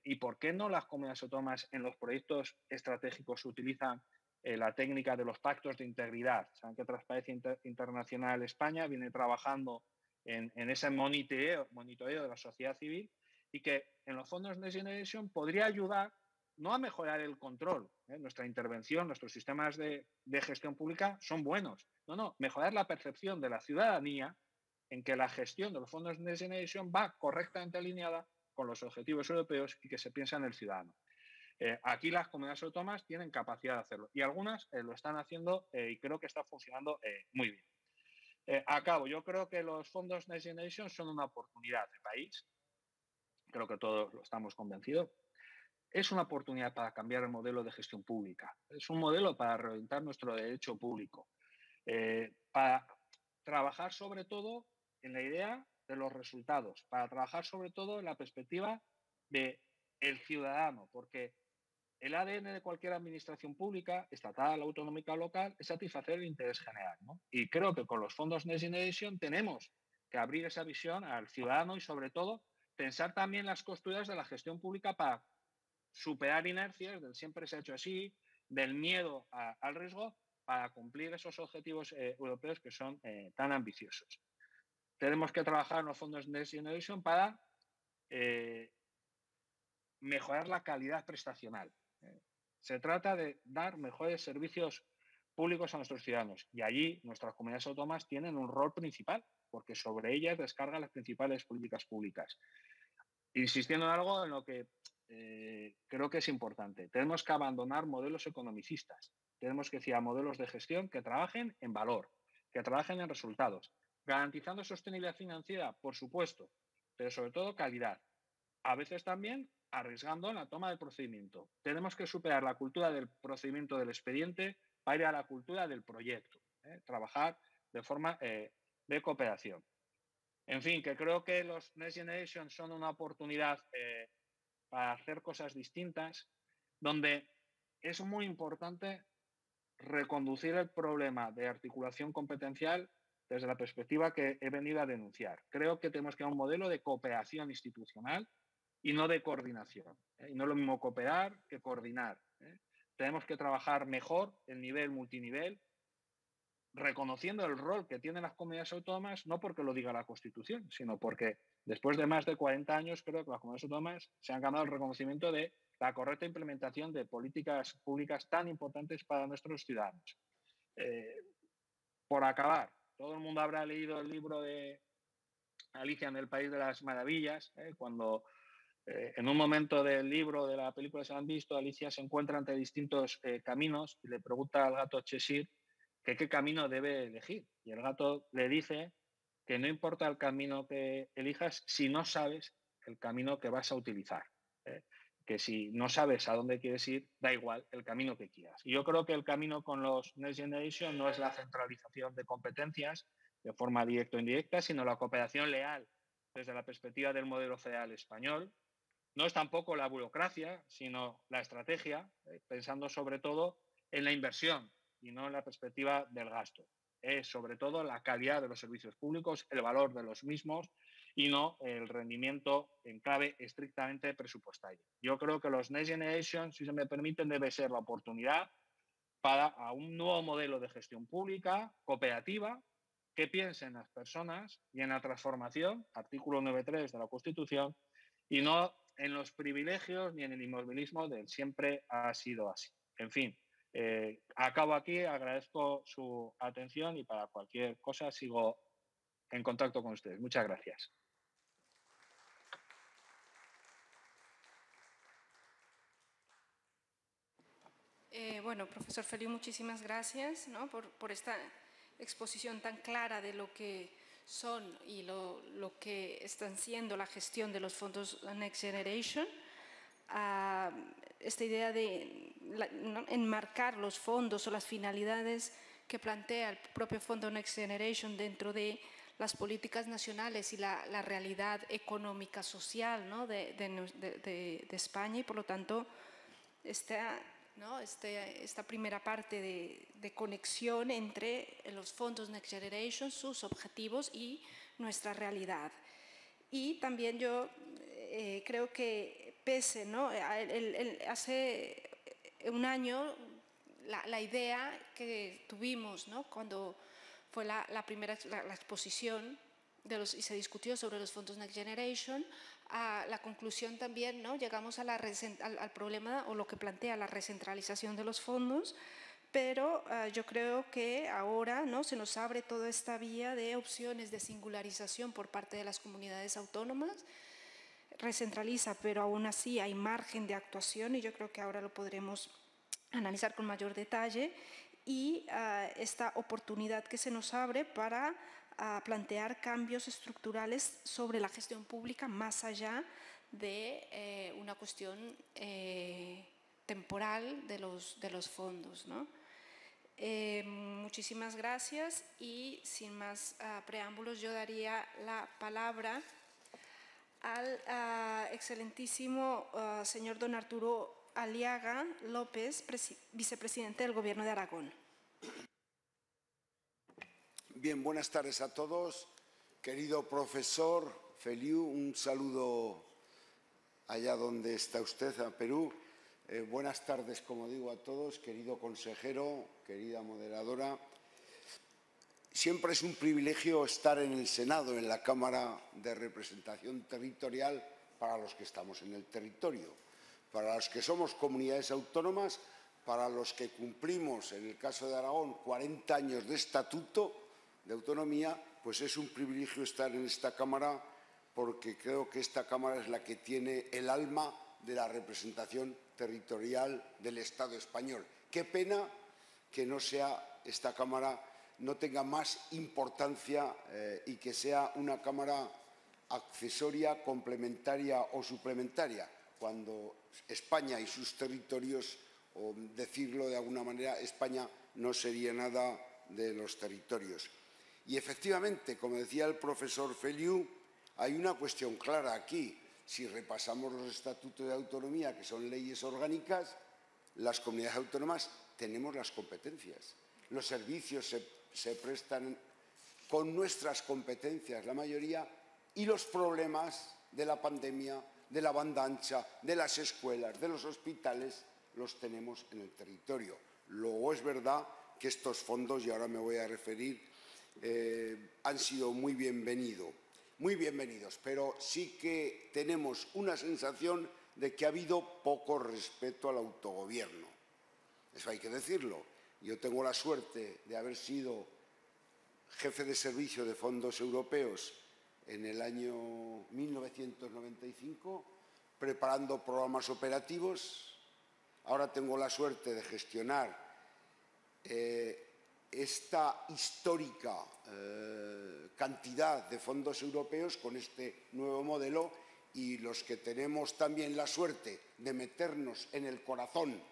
¿y por qué no las comunidades autónomas en los proyectos estratégicos utilizan la técnica de los pactos de integridad? Saben que Transparencia Internacional España viene trabajando en ese monitoreo de la sociedad civil, y que en los fondos Next Generation podría ayudar no a mejorar el control, nuestra intervención, nuestros sistemas de gestión pública son buenos, no, mejorar la percepción de la ciudadanía en que la gestión de los fondos Next Generation va correctamente alineada con los objetivos europeos y que se piensa en el ciudadano. Aquí las comunidades autónomas tienen capacidad de hacerlo y algunas lo están haciendo y creo que está funcionando muy bien. Acabo, yo creo que los fondos Next Generation son una oportunidad de país, creo que todos lo estamos convencidos. Es una oportunidad para cambiar el modelo de gestión pública, es un modelo para reorientar nuestro derecho público, para trabajar sobre todo en la idea de los resultados, para trabajar sobre todo en la perspectiva del ciudadano, porque el ADN de cualquier administración pública, estatal, autonómica o local, es satisfacer el interés general, ¿no? Y creo que con los fondos Next Generation tenemos que abrir esa visión al ciudadano y, sobre todo, pensar también las costuras de la gestión pública para superar inercias del siempre se ha hecho así, del miedo al riesgo, para cumplir esos objetivos europeos que son tan ambiciosos. Tenemos que trabajar en los fondos Next Generation para mejorar la calidad prestacional. Se trata de dar mejores servicios públicos a nuestros ciudadanos y allí nuestras comunidades autónomas tienen un rol principal porque sobre ellas descargan las principales políticas públicas. Insistiendo en algo en lo que creo que es importante. Tenemos que abandonar modelos economicistas. Tenemos que ir a modelos de gestión que trabajen en valor, que trabajen en resultados, garantizando sostenibilidad financiera, por supuesto, pero sobre todo calidad. A veces también arriesgando en la toma del procedimiento. Tenemos que superar la cultura del procedimiento del expediente para ir a la cultura del proyecto. Trabajar de forma de cooperación. En fin, que creo que los Next Generation son una oportunidad para hacer cosas distintas, donde es muy importante reconducir el problema de articulación competencial desde la perspectiva que he venido a denunciar. Creo que tenemos que ir a un modelo de cooperación institucional y no de coordinación. Y no es lo mismo cooperar que coordinar. Tenemos que trabajar mejor el nivel multinivel, reconociendo el rol que tienen las comunidades autónomas, no porque lo diga la Constitución, sino porque después de más de 40 años creo que las comunidades autónomas se han ganado el reconocimiento de la correcta implementación de políticas públicas tan importantes para nuestros ciudadanos. Por acabar, todo el mundo habrá leído el libro de Alicia en el País de las Maravillas, cuando en un momento del libro, de la película se han visto, Alicia se encuentra entre distintos caminos y le pregunta al gato Cheshire que qué camino debe elegir. Y el gato le dice que no importa el camino que elijas si no sabes el camino que vas a utilizar. Que si no sabes a dónde quieres ir, da igual el camino que quieras. Y yo creo que el camino con los Next Generation no es la centralización de competencias de forma directa o indirecta, sino la cooperación leal desde la perspectiva del modelo federal español. No es tampoco la burocracia, sino la estrategia, pensando sobre todo en la inversión y no en la perspectiva del gasto. Es sobre todo la calidad de los servicios públicos, el valor de los mismos y no el rendimiento en clave estrictamente presupuestaria. Yo creo que los Next Generation, si se me permiten, debe ser la oportunidad para un nuevo modelo de gestión pública, cooperativa, que piense en las personas y en la transformación, artículo 9.3 de la Constitución, y no en los privilegios ni en el inmovilismo del siempre ha sido así. En fin, acabo aquí, agradezco su atención y para cualquier cosa sigo en contacto con ustedes. Muchas gracias. Bueno, profesor Feliu, muchísimas gracias, ¿no? por esta exposición tan clara de lo que son y lo que están siendo la gestión de los fondos Next Generation. Esta idea de enmarcar los fondos o las finalidades que plantea el propio fondo Next Generation dentro de las políticas nacionales y la realidad económica social, ¿no? de España, y por lo tanto esta primera parte de conexión entre los fondos Next Generation, sus objetivos y nuestra realidad. Y también yo creo que pese, ¿no? Hace un año la idea que tuvimos, ¿no? Cuando fue la exposición y se discutió sobre los fondos Next Generation, a la conclusión también, ¿no? Llegamos a al problema o lo que plantea la recentralización de los fondos, pero yo creo que ahora, ¿no? Se nos abre toda esta vía de opciones de singularización por parte de las comunidades autónomas. Recentraliza, pero aún así hay margen de actuación y yo creo que ahora lo podremos analizar con mayor detalle, y esta oportunidad que se nos abre para plantear cambios estructurales sobre la gestión pública más allá de una cuestión temporal de los fondos, ¿no? Muchísimas gracias, y sin más preámbulos yo daría la palabra al excelentísimo señor don Arturo Aliaga López, vicepresidente del Gobierno de Aragón. Bien, buenas tardes a todos. Querido profesor Feliu, un saludo allá donde está usted, a Perú. Buenas tardes, como digo, a todos. Querido consejero, querida moderadora. Siempre es un privilegio estar en el Senado, en la Cámara de Representación Territorial, para los que estamos en el territorio. Para los que somos comunidades autónomas, para los que cumplimos, en el caso de Aragón, 40 años de estatuto de autonomía, pues es un privilegio estar en esta Cámara, porque creo que esta Cámara es la que tiene el alma de la representación territorial del Estado español. Qué pena que no sea esta Cámara, no tenga más importancia y que sea una Cámara accesoria, complementaria o suplementaria, cuando España y sus territorios, o decirlo de alguna manera, España no sería nada de los territorios. Y efectivamente, como decía el profesor Feliu, hay una cuestión clara aquí. Si repasamos los estatutos de autonomía, que son leyes orgánicas, las comunidades autónomas tenemos las competencias. Los servicios se prestan con nuestras competencias, la mayoría, y los problemas de la pandemia, de la banda ancha, de las escuelas, de los hospitales, los tenemos en el territorio. Luego es verdad que estos fondos, y ahora me voy a referir, han sido muy bienvenidos, pero sí que tenemos una sensación de que ha habido poco respeto al autogobierno. Eso hay que decirlo. Yo tengo la suerte de haber sido jefe de servicio de fondos europeos en el año 1995, preparando programas operativos. Ahora tengo la suerte de gestionar esta histórica cantidad de fondos europeos con este nuevo modelo, y los que tenemos también la suerte de meternos en el corazón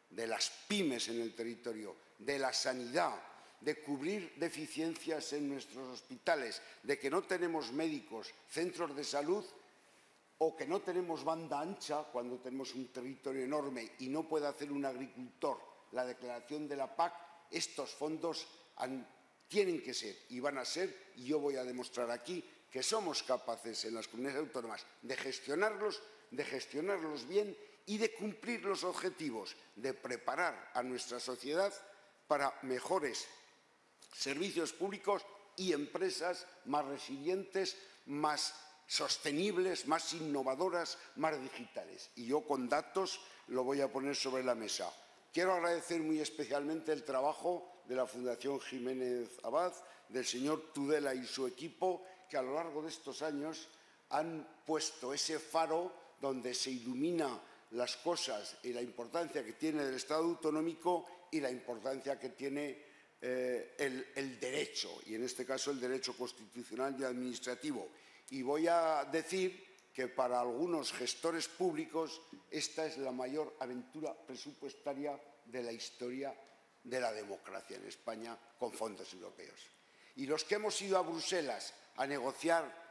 de las pymes en el territorio, de la sanidad, de cubrir deficiencias en nuestros hospitales, de que no tenemos médicos, centros de salud, o que no tenemos banda ancha cuando tenemos un territorio enorme y no puede hacer un agricultor la declaración de la PAC. Estos fondos tienen que ser y van a ser, y yo voy a demostrar aquí que somos capaces en las comunidades autónomas de gestionarlos bien y de cumplir los objetivos, de preparar a nuestra sociedad para mejores servicios públicos y empresas más resilientes, más sostenibles, más innovadoras, más digitales. Y yo con datos lo voy a poner sobre la mesa. Quiero agradecer muy especialmente el trabajo de la Fundación Jiménez Abad, del señor Tudela y su equipo, que a lo largo de estos años han puesto ese faro donde se ilumina las cosas y la importancia que tiene el Estado autonómico y la importancia que tiene el derecho, y en este caso el derecho constitucional y administrativo. Y voy a decir que para algunos gestores públicos esta es la mayor aventura presupuestaria de la historia de la democracia en España con fondos europeos. Y los que hemos ido a Bruselas a negociar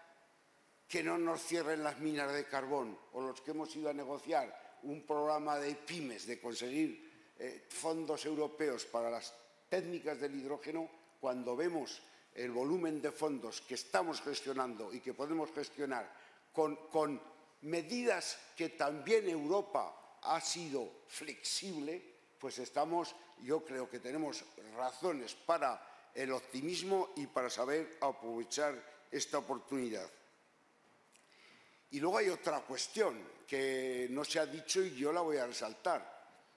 que no nos cierren las minas de carbón, o los que hemos ido a negociar un programa de pymes, de conseguir fondos europeos para las técnicas del hidrógeno, cuando vemos el volumen de fondos que estamos gestionando y que podemos gestionar con medidas que también Europa ha sido flexible, pues yo creo que tenemos razones para el optimismo y para saber aprovechar esta oportunidad. Y luego hay otra cuestión que no se ha dicho y yo la voy a resaltar.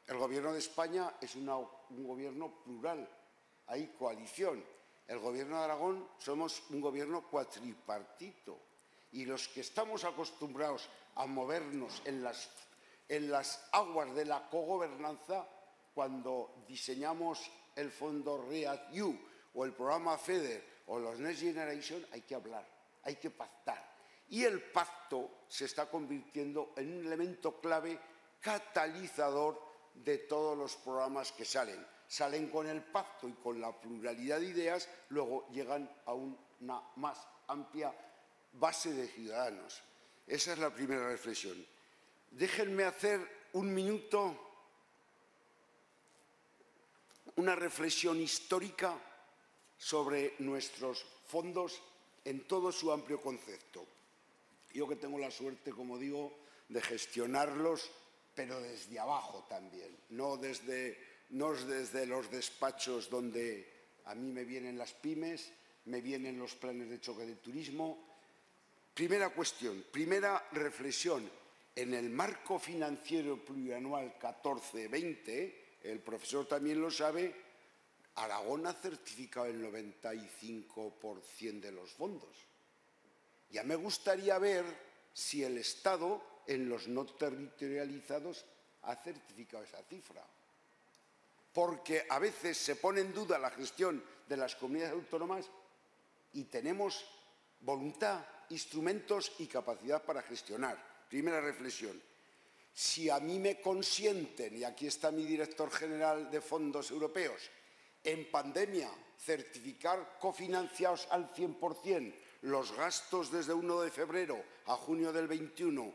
El Gobierno de España es un gobierno plural, hay coalición. El Gobierno de Aragón somos un gobierno cuatripartito, y los que estamos acostumbrados a movernos en las aguas de la cogobernanza, cuando diseñamos el fondo REACT-EU o el programa FEDER o los Next Generation, hay que hablar, hay que pactar. Y el pacto se está convirtiendo en un elemento clave catalizador de todos los programas que salen. Salen con el pacto y con la pluralidad de ideas, luego llegan a una más amplia base de ciudadanos. Esa es la primera reflexión. Déjenme hacer un minuto una reflexión histórica sobre nuestros fondos en todo su amplio concepto. Yo que tengo la suerte, como digo, de gestionarlos, pero desde abajo también, no desde los despachos donde a mí me vienen las pymes, me vienen los planes de choque de turismo. Primera cuestión, primera reflexión. En el marco financiero plurianual 14-20, el profesor también lo sabe, Aragón ha certificado el 95% de los fondos. Ya me gustaría ver si el Estado, en los no territorializados, ha certificado esa cifra. Porque a veces se pone en duda la gestión de las comunidades autónomas y tenemos voluntad, instrumentos y capacidad para gestionar. Primera reflexión. Si a mí me consienten, y aquí está mi director general de fondos europeos, en pandemia certificar cofinanciados al 100% los gastos desde 1 de febrero a junio del 21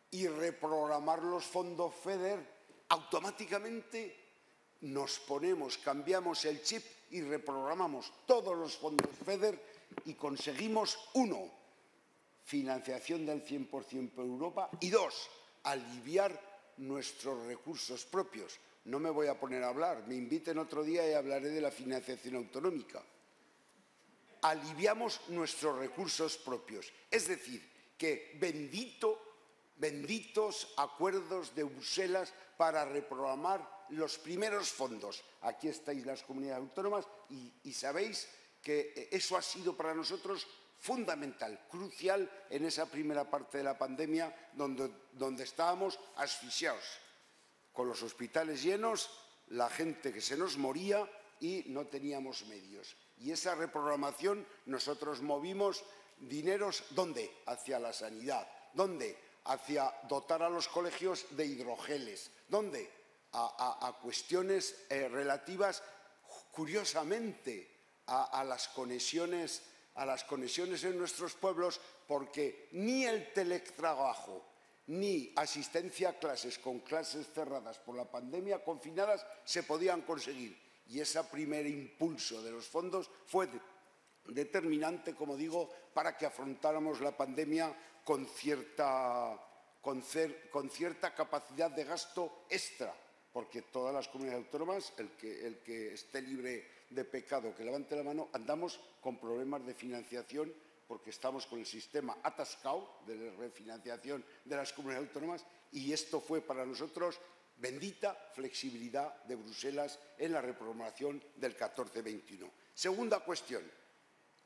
y reprogramar los fondos FEDER, automáticamente nos ponemos, cambiamos el chip y reprogramamos todos los fondos FEDER y conseguimos, uno, financiación del 100% por Europa y dos, aliviar nuestros recursos propios. No me voy a poner a hablar, me inviten otro día y hablaré de la financiación autonómica. Aliviamos nuestros recursos propios, es decir, que benditos acuerdos de Bruselas para reprogramar los primeros fondos. Aquí estáis las comunidades autónomas y sabéis que eso ha sido para nosotros fundamental, crucial en esa primera parte de la pandemia donde estábamos asfixiados, con los hospitales llenos, la gente que se nos moría y no teníamos medios. Y esa reprogramación nosotros movimos dineros, ¿dónde? Hacia la sanidad. ¿Dónde? Hacia dotar a los colegios de hidrogeles. ¿Dónde? A cuestiones relativas, curiosamente, a las conexiones en nuestros pueblos, porque ni el teletrabajo ni asistencia a clases con clases cerradas por la pandemia, confinadas, se podían conseguir. Y ese primer impulso de los fondos fue determinante, como digo, para que afrontáramos la pandemia con cierta capacidad de gasto extra, porque todas las comunidades autónomas, el que esté libre de pecado, que levante la mano, andamos con problemas de financiación porque estamos con el sistema atascado de refinanciación de las comunidades autónomas y esto fue para nosotros bendita flexibilidad de Bruselas en la reprogramación del 14-21. Segunda cuestión.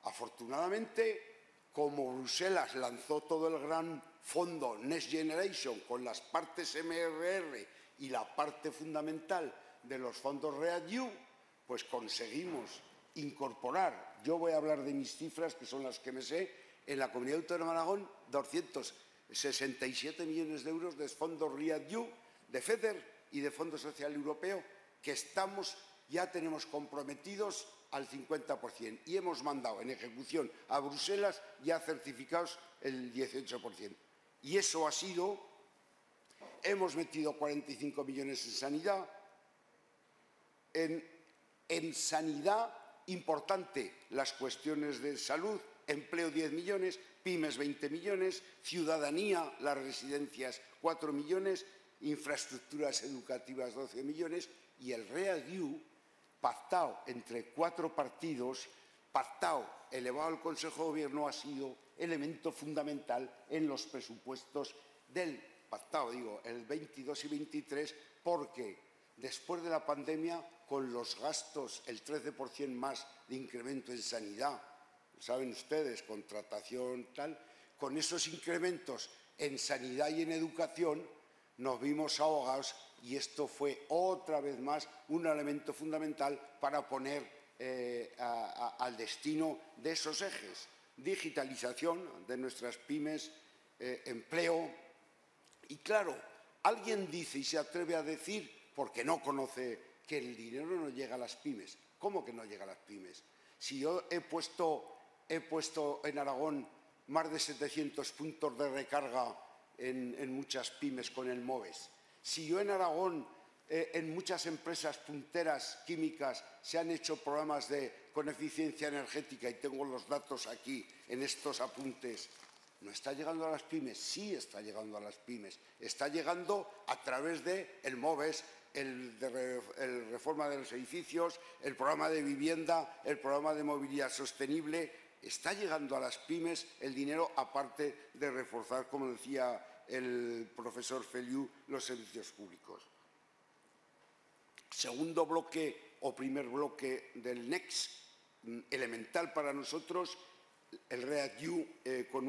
Afortunadamente, como Bruselas lanzó todo el gran fondo Next Generation con las partes MRR y la parte fundamental de los fondos REACT-EU, pues conseguimos incorporar, yo voy a hablar de mis cifras, que son las que me sé, en la Comunidad Autónoma de Aragón, 267 millones de euros de fondos REACT-EU, de FEDER y de Fondo Social Europeo, que ya tenemos comprometidos al 50% y hemos mandado en ejecución a Bruselas ya certificados el 18%. Y eso ha sido, hemos metido 45 millones en sanidad, en sanidad importante las cuestiones de salud, empleo 10 millones, pymes 20 millones, ciudadanía, las residencias 4 millones, infraestructuras educativas 12 millones y el REACT-EU pactado entre 4 partidos, pactado, elevado al Consejo de Gobierno, ha sido elemento fundamental en los presupuestos del pactado, digo, el 22 y 23, porque después de la pandemia, con los gastos, el 13% más de incremento en sanidad, saben ustedes, contratación, tal, con esos incrementos en sanidad y en educación, nos vimos ahogados y esto fue otra vez más un elemento fundamental para poner al destino de esos ejes. Digitalización de nuestras pymes, empleo. Y claro, alguien dice y se atreve a decir, porque no conoce, que el dinero no llega a las pymes. ¿Cómo que no llega a las pymes? Si yo he puesto en Aragón más de 700 puntos de recarga en muchas pymes con el MOVES. Si yo en Aragón, en muchas empresas punteras químicas, se han hecho programas con eficiencia energética y tengo los datos aquí en estos apuntes, ¿no está llegando a las pymes? Sí está llegando a las pymes. Está llegando a través del MOVES, el reforma de los edificios, el programa de vivienda, el programa de movilidad sostenible. Está llegando a las pymes el dinero, aparte de reforzar, como decía el profesor Feliu, los servicios públicos. Segundo bloque o primer bloque del NEXT, elemental para nosotros, el REACT-EU con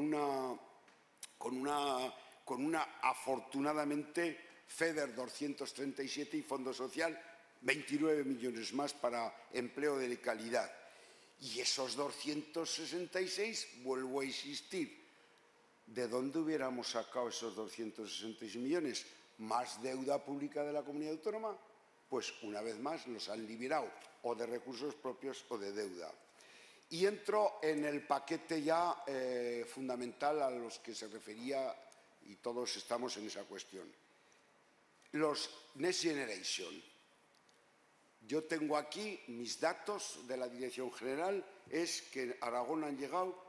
una afortunadamente FEDER 237 y Fondo Social 29 millones más para empleo de calidad. Y esos 266, vuelvo a insistir, ¿de dónde hubiéramos sacado esos 266 millones? ¿Más deuda pública de la comunidad autónoma? Pues una vez más los han liberado o de recursos propios o de deuda. Y entro en el paquete ya fundamental a los que se refería y todos estamos en esa cuestión. Los Next Generation. Yo tengo aquí mis datos de la Dirección General, es que en Aragón han llegado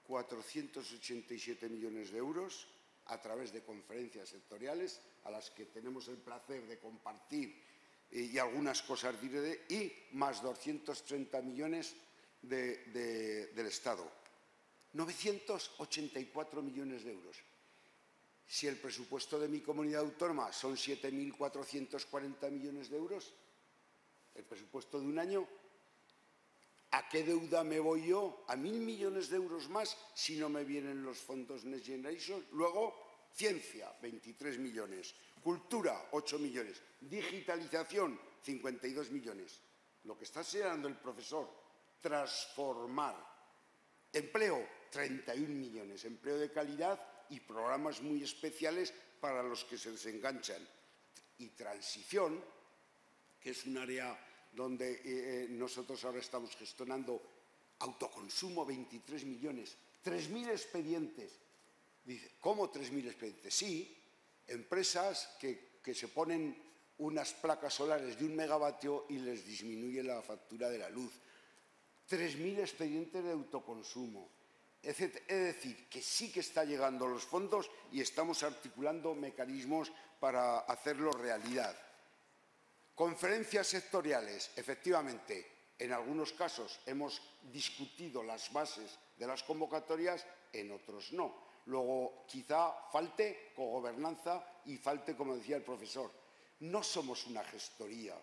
487 millones de euros a través de conferencias sectoriales a las que tenemos el placer de compartir y algunas cosas diré, y más 230 millones del Estado. 984 millones de euros. Si el presupuesto de mi comunidad autónoma son 7.440 millones de euros, el presupuesto de un año, ¿a qué deuda me voy yo? ¿A 1.000 millones de euros más si no me vienen los fondos Next Generation? Luego, ciencia, 23 millones. Cultura, 8 millones. Digitalización, 52 millones. Lo que está señalando el profesor, transformar. Empleo, 31 millones. Empleo de calidad y programas muy especiales para los que se desenganchan. Y transición, que es un área donde nosotros ahora estamos gestionando autoconsumo, 23 millones, 3.000 expedientes. Dice, ¿cómo 3.000 expedientes? Sí, empresas que se ponen unas placas solares de 1 megavatio y les disminuye la factura de la luz. 3.000 expedientes de autoconsumo. Es decir, que sí que está llegando los fondos y estamos articulando mecanismos para hacerlo realidad. Conferencias sectoriales, efectivamente, en algunos casos hemos discutido las bases de las convocatorias, en otros no. Luego, quizá falte cogobernanza y falte, como decía el profesor, no somos una gestoría,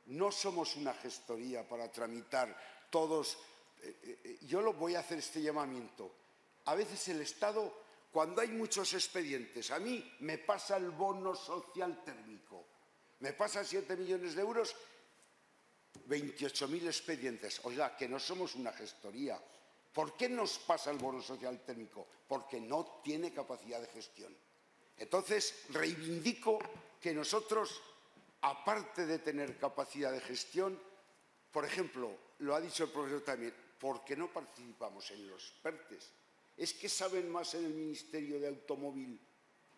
no somos una gestoría para tramitar todos. Yo lo voy a hacer este llamamiento. A veces el Estado, cuando hay muchos expedientes, a mí me pasa el bono social térmico. Me pasa 7 millones de euros, 28.000 expedientes. Oiga, que no somos una gestoría. ¿Por qué nos pasa el bono social térmico? Porque no tiene capacidad de gestión. Entonces, reivindico que nosotros, aparte de tener capacidad de gestión, por ejemplo, lo ha dicho el profesor también, ¿por qué no participamos en los PERTEs? ¿Es que saben más en el Ministerio de Automóvil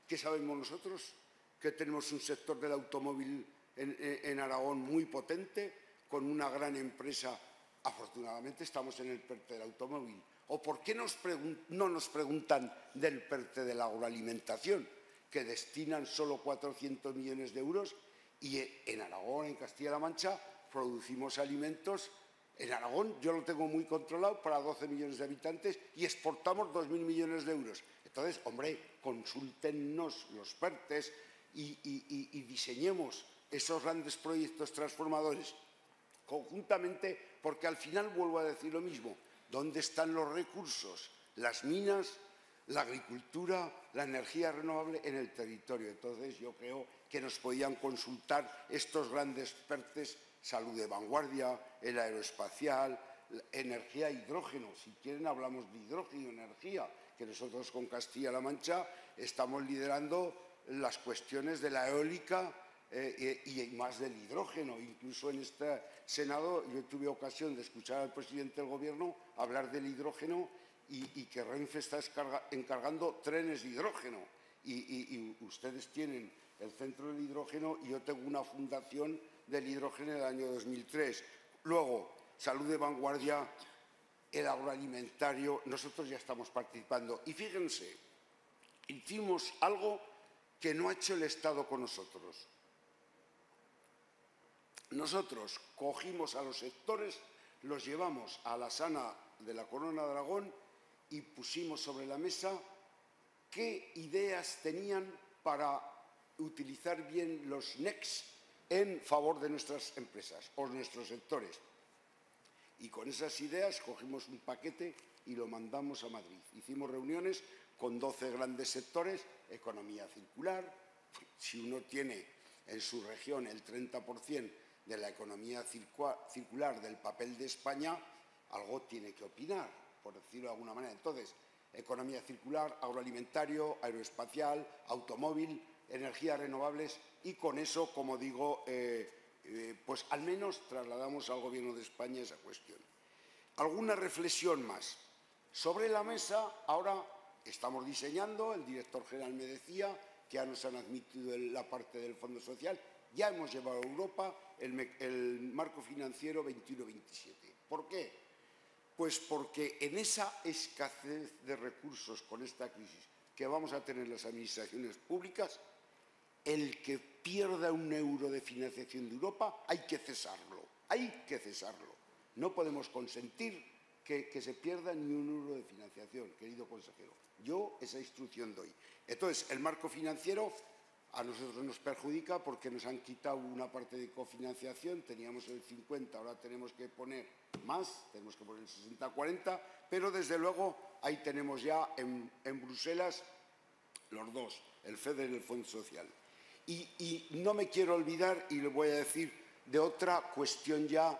que sabemos nosotros? Que tenemos un sector del automóvil en Aragón muy potente, con una gran empresa. Afortunadamente estamos en el PERTE del automóvil. ¿O por qué no nos preguntan del PERTE de la agroalimentación, que destinan solo 400 millones de euros y en Aragón, en Castilla-La Mancha, producimos alimentos? En Aragón yo lo tengo muy controlado para 12 millones de habitantes y exportamos 2.000 millones de euros. Entonces, hombre, consúltennos los PERTEs y diseñemos esos grandes proyectos transformadores conjuntamente, porque al final vuelvo a decir lo mismo. ¿Dónde están los recursos? Las minas, la agricultura, la energía renovable en el territorio. Entonces yo creo que nos podían consultar estos grandes PERTEs, salud de vanguardia, el aeroespacial, energía e hidrógeno. Si quieren hablamos de hidrógeno y energía, que nosotros con Castilla-La Mancha estamos liderando las cuestiones de la eólica y más del hidrógeno. Incluso en este Senado yo tuve ocasión de escuchar al presidente del Gobierno hablar del hidrógeno y que Renfe está encargando trenes de hidrógeno. Y ustedes tienen el centro del hidrógeno y yo tengo una fundación del hidrógeno del año 2003. Luego, salud de vanguardia, el agroalimentario, nosotros ya estamos participando. Y fíjense, hicimos algo que no ha hecho el Estado con nosotros. Nosotros cogimos a los sectores, los llevamos a la Sana de la Corona de Aragón y pusimos sobre la mesa qué ideas tenían para utilizar bien los NECs en favor de nuestras empresas o nuestros sectores. Y con esas ideas cogimos un paquete y lo mandamos a Madrid. Hicimos reuniones con 12 grandes sectores, economía circular. Si uno tiene en su región el 30% de la economía circular del papel de España, algo tiene que opinar, por decirlo de alguna manera. Entonces, economía circular, agroalimentario, aeroespacial, automóvil, energías renovables y con eso, como digo, pues al menos trasladamos al Gobierno de España esa cuestión. Alguna reflexión más. Sobre la mesa, ahora estamos diseñando, el director general me decía que ya nos han admitido la parte del Fondo Social Ya hemos llevado a Europa el marco financiero 21-27. ¿Por qué? Pues porque en esa escasez de recursos con esta crisis que vamos a tener las administraciones públicas, el que pierda un euro de financiación de Europa hay que cesarlo, hay que cesarlo. No podemos consentir que se pierda ni un euro de financiación, querido consejero. Yo esa instrucción doy. Entonces, el marco financiero a nosotros nos perjudica porque nos han quitado una parte de cofinanciación, teníamos el 50, ahora tenemos que poner más, tenemos que poner el 60-40, pero desde luego ahí tenemos ya en Bruselas los dos, el FEDER y el Fondo Social. Y no me quiero olvidar, y le voy a decir, de otra cuestión ya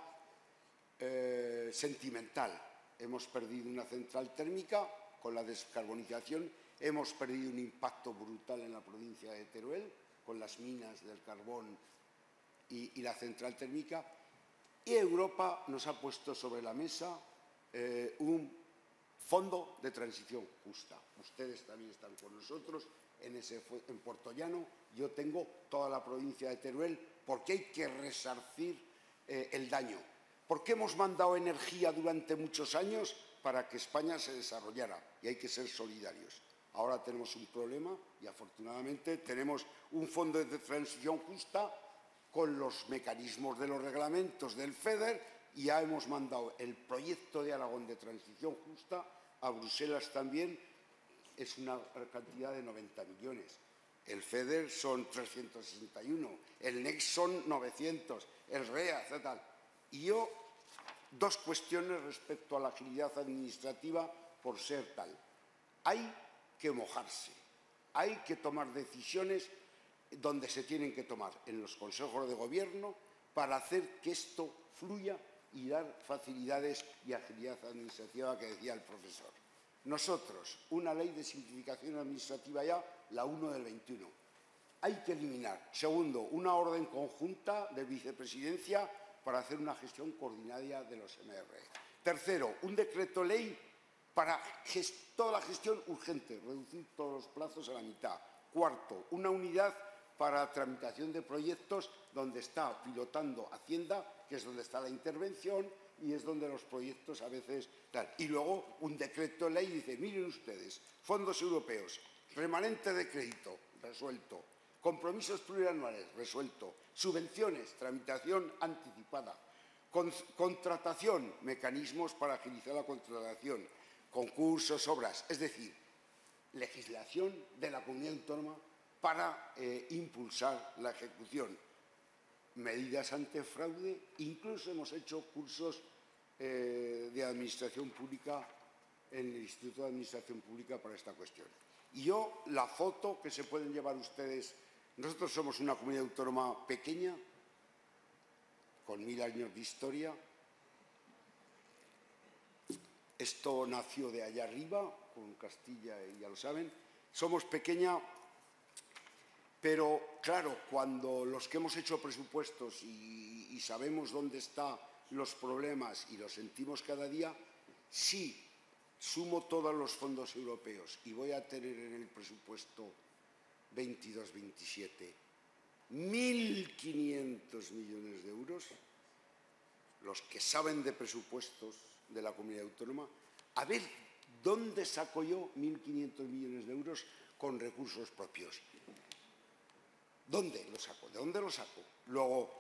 sentimental. Hemos perdido una central térmica con la descarbonización, hemos perdido un impacto brutal en la provincia de Teruel con las minas del carbón y la central térmica, y Europa nos ha puesto sobre la mesa un fondo de transición justa. Ustedes también están con nosotros en Puertollano. Yo tengo toda la provincia de Teruel porque hay que resarcir el daño. Porque hemos mandado energía durante muchos años para que España se desarrollara y hay que ser solidarios. Ahora tenemos un problema y afortunadamente tenemos un fondo de transición justa con los mecanismos de los reglamentos del FEDER y ya hemos mandado el proyecto de Aragón de transición justa a Bruselas también. Es una cantidad de 90 millones. El FEDER son 361, el NEXT son 900, el REA, etc. Y yo, dos cuestiones respecto a la agilidad administrativa por ser tal. Hay que mojarse, hay que tomar decisiones donde se tienen que tomar, en los consejos de gobierno, para hacer que esto fluya y dar facilidades y agilidad administrativa que decía el profesor. Nosotros, una ley de simplificación administrativa ya, la 1 del 21. Hay que eliminar. Segundo, una orden conjunta de vicepresidencia para hacer una gestión coordinada de los MR. Tercero, un decreto ley para toda la gestión urgente, reducir todos los plazos a la mitad. Cuarto, una unidad para tramitación de proyectos donde está pilotando Hacienda, que es donde está la intervención y es donde los proyectos a veces tal. Y luego un decreto ley dice, miren ustedes, fondos europeos, remanente de crédito, resuelto. Compromisos plurianuales, resuelto. Subvenciones, tramitación anticipada. Contratación, mecanismos para agilizar la contratación. Concursos, obras. Es decir, legislación de la comunidad autónoma para impulsar la ejecución. Medidas antifraude. Incluso hemos hecho cursos de administración pública en el Instituto de Administración Pública para esta cuestión. Y yo, la foto que se pueden llevar ustedes. Nosotros somos una comunidad autónoma pequeña, con 1000 años de historia. Esto nació de allá arriba, con Castilla, y ya lo saben. Somos pequeña, pero claro, cuando los que hemos hecho presupuestos y sabemos dónde están los problemas y los sentimos cada día, si sumo todos los fondos europeos y voy a tener en el presupuesto 22-27, 1.500 millones de euros, los que saben de presupuestos de la comunidad autónoma, a ver dónde saco yo 1.500 millones de euros con recursos propios. ¿Dónde lo saco? ¿De dónde lo saco? Luego,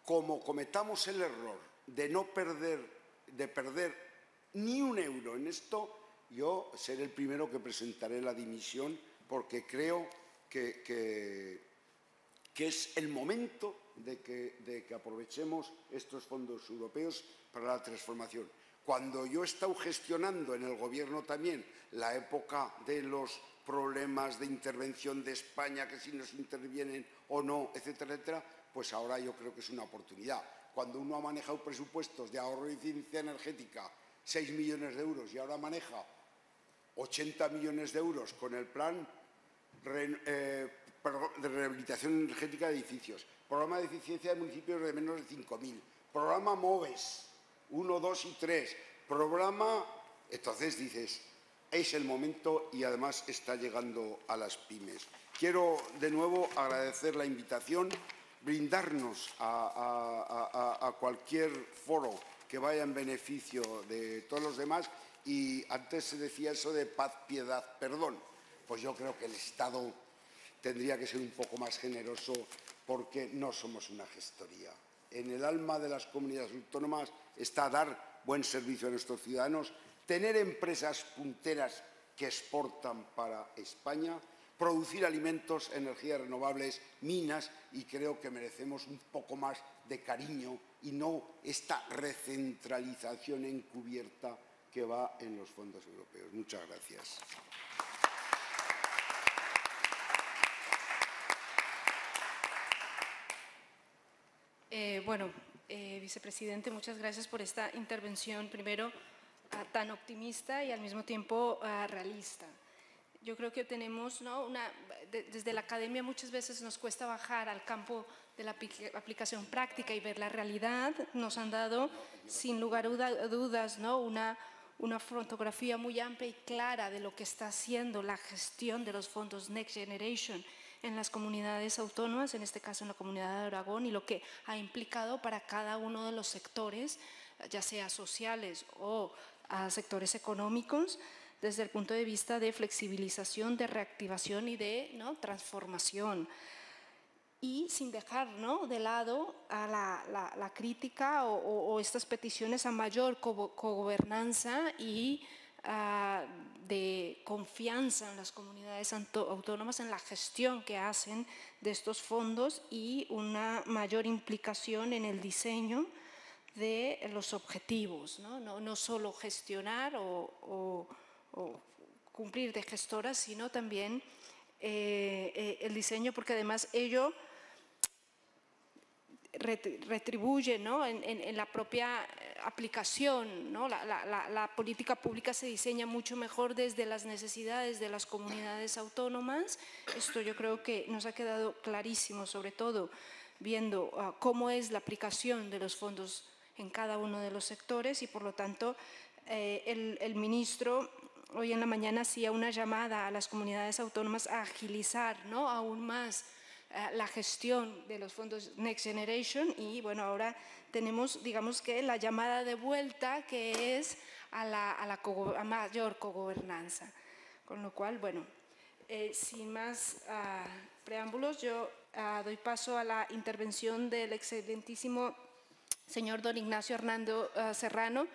como cometamos el error de perder ni un euro en esto, yo seré el primero que presentaré la dimisión porque creo que es el momento de que aprovechemos estos fondos europeos para la transformación. Cuando yo he estado gestionando en el Gobierno también la época de los problemas de intervención de España, que si nos intervienen o no, etcétera, etcétera, pues ahora yo creo que es una oportunidad. Cuando uno ha manejado presupuestos de ahorro y eficiencia energética, 6 millones de euros, y ahora maneja 80 millones de euros con el plan de rehabilitación energética de edificios, programa de eficiencia de municipios de menos de 5.000, programa MOVES 1, 2 y 3, programa. Entonces dices, es el momento y además está llegando a las pymes. Quiero de nuevo agradecer la invitación brindarnos a cualquier foro que vaya en beneficio de todos los demás. Y antes se decía eso de paz, piedad, perdón. Pues yo creo que el Estado tendría que ser un poco más generoso, porque no somos una gestoría. En el alma de las comunidades autónomas está dar buen servicio a nuestros ciudadanos, tener empresas punteras que exportan para España, producir alimentos, energías renovables, minas, y creo que merecemos un poco más de cariño y no esta recentralización encubierta que va en los fondos europeos. Muchas gracias. Vicepresidente, muchas gracias por esta intervención, primero tan optimista y al mismo tiempo realista. Yo creo que tenemos, ¿no?, desde la academia muchas veces nos cuesta bajar al campo de la aplicación práctica y ver la realidad. Nos han dado, sin lugar a dudas, ¿no?, una fotografía muy amplia y clara de lo que está haciendo la gestión de los fondos Next Generation en las comunidades autónomas, en este caso en la Comunidad de Aragón, y lo que ha implicado para cada uno de los sectores, ya sea sociales o sectores económicos, desde el punto de vista de flexibilización, de reactivación y de transformación. Y sin dejar, ¿no?, de lado a la crítica o estas peticiones a mayor cogobernanza y de confianza en las comunidades autónomas, en la gestión que hacen de estos fondos y una mayor implicación en el diseño de los objetivos, no solo gestionar o cumplir de gestoras, sino también el diseño, porque además ello retribuye, ¿no?, en la propia aplicación, ¿no? La política pública se diseña mucho mejor desde las necesidades de las comunidades autónomas. Esto yo creo que nos ha quedado clarísimo, sobre todo viendo cómo es la aplicación de los fondos en cada uno de los sectores, y por lo tanto el ministro hoy en la mañana hacía una llamada a las comunidades autónomas a agilizar, ¿no?, aún más la gestión de los fondos Next Generation. Y bueno, ahora tenemos, digamos que la llamada de vuelta, que es a mayor cogobernanza. Con lo cual, bueno, sin más preámbulos, yo doy paso a la intervención del excelentísimo señor don Ignacio Hernando Serrano,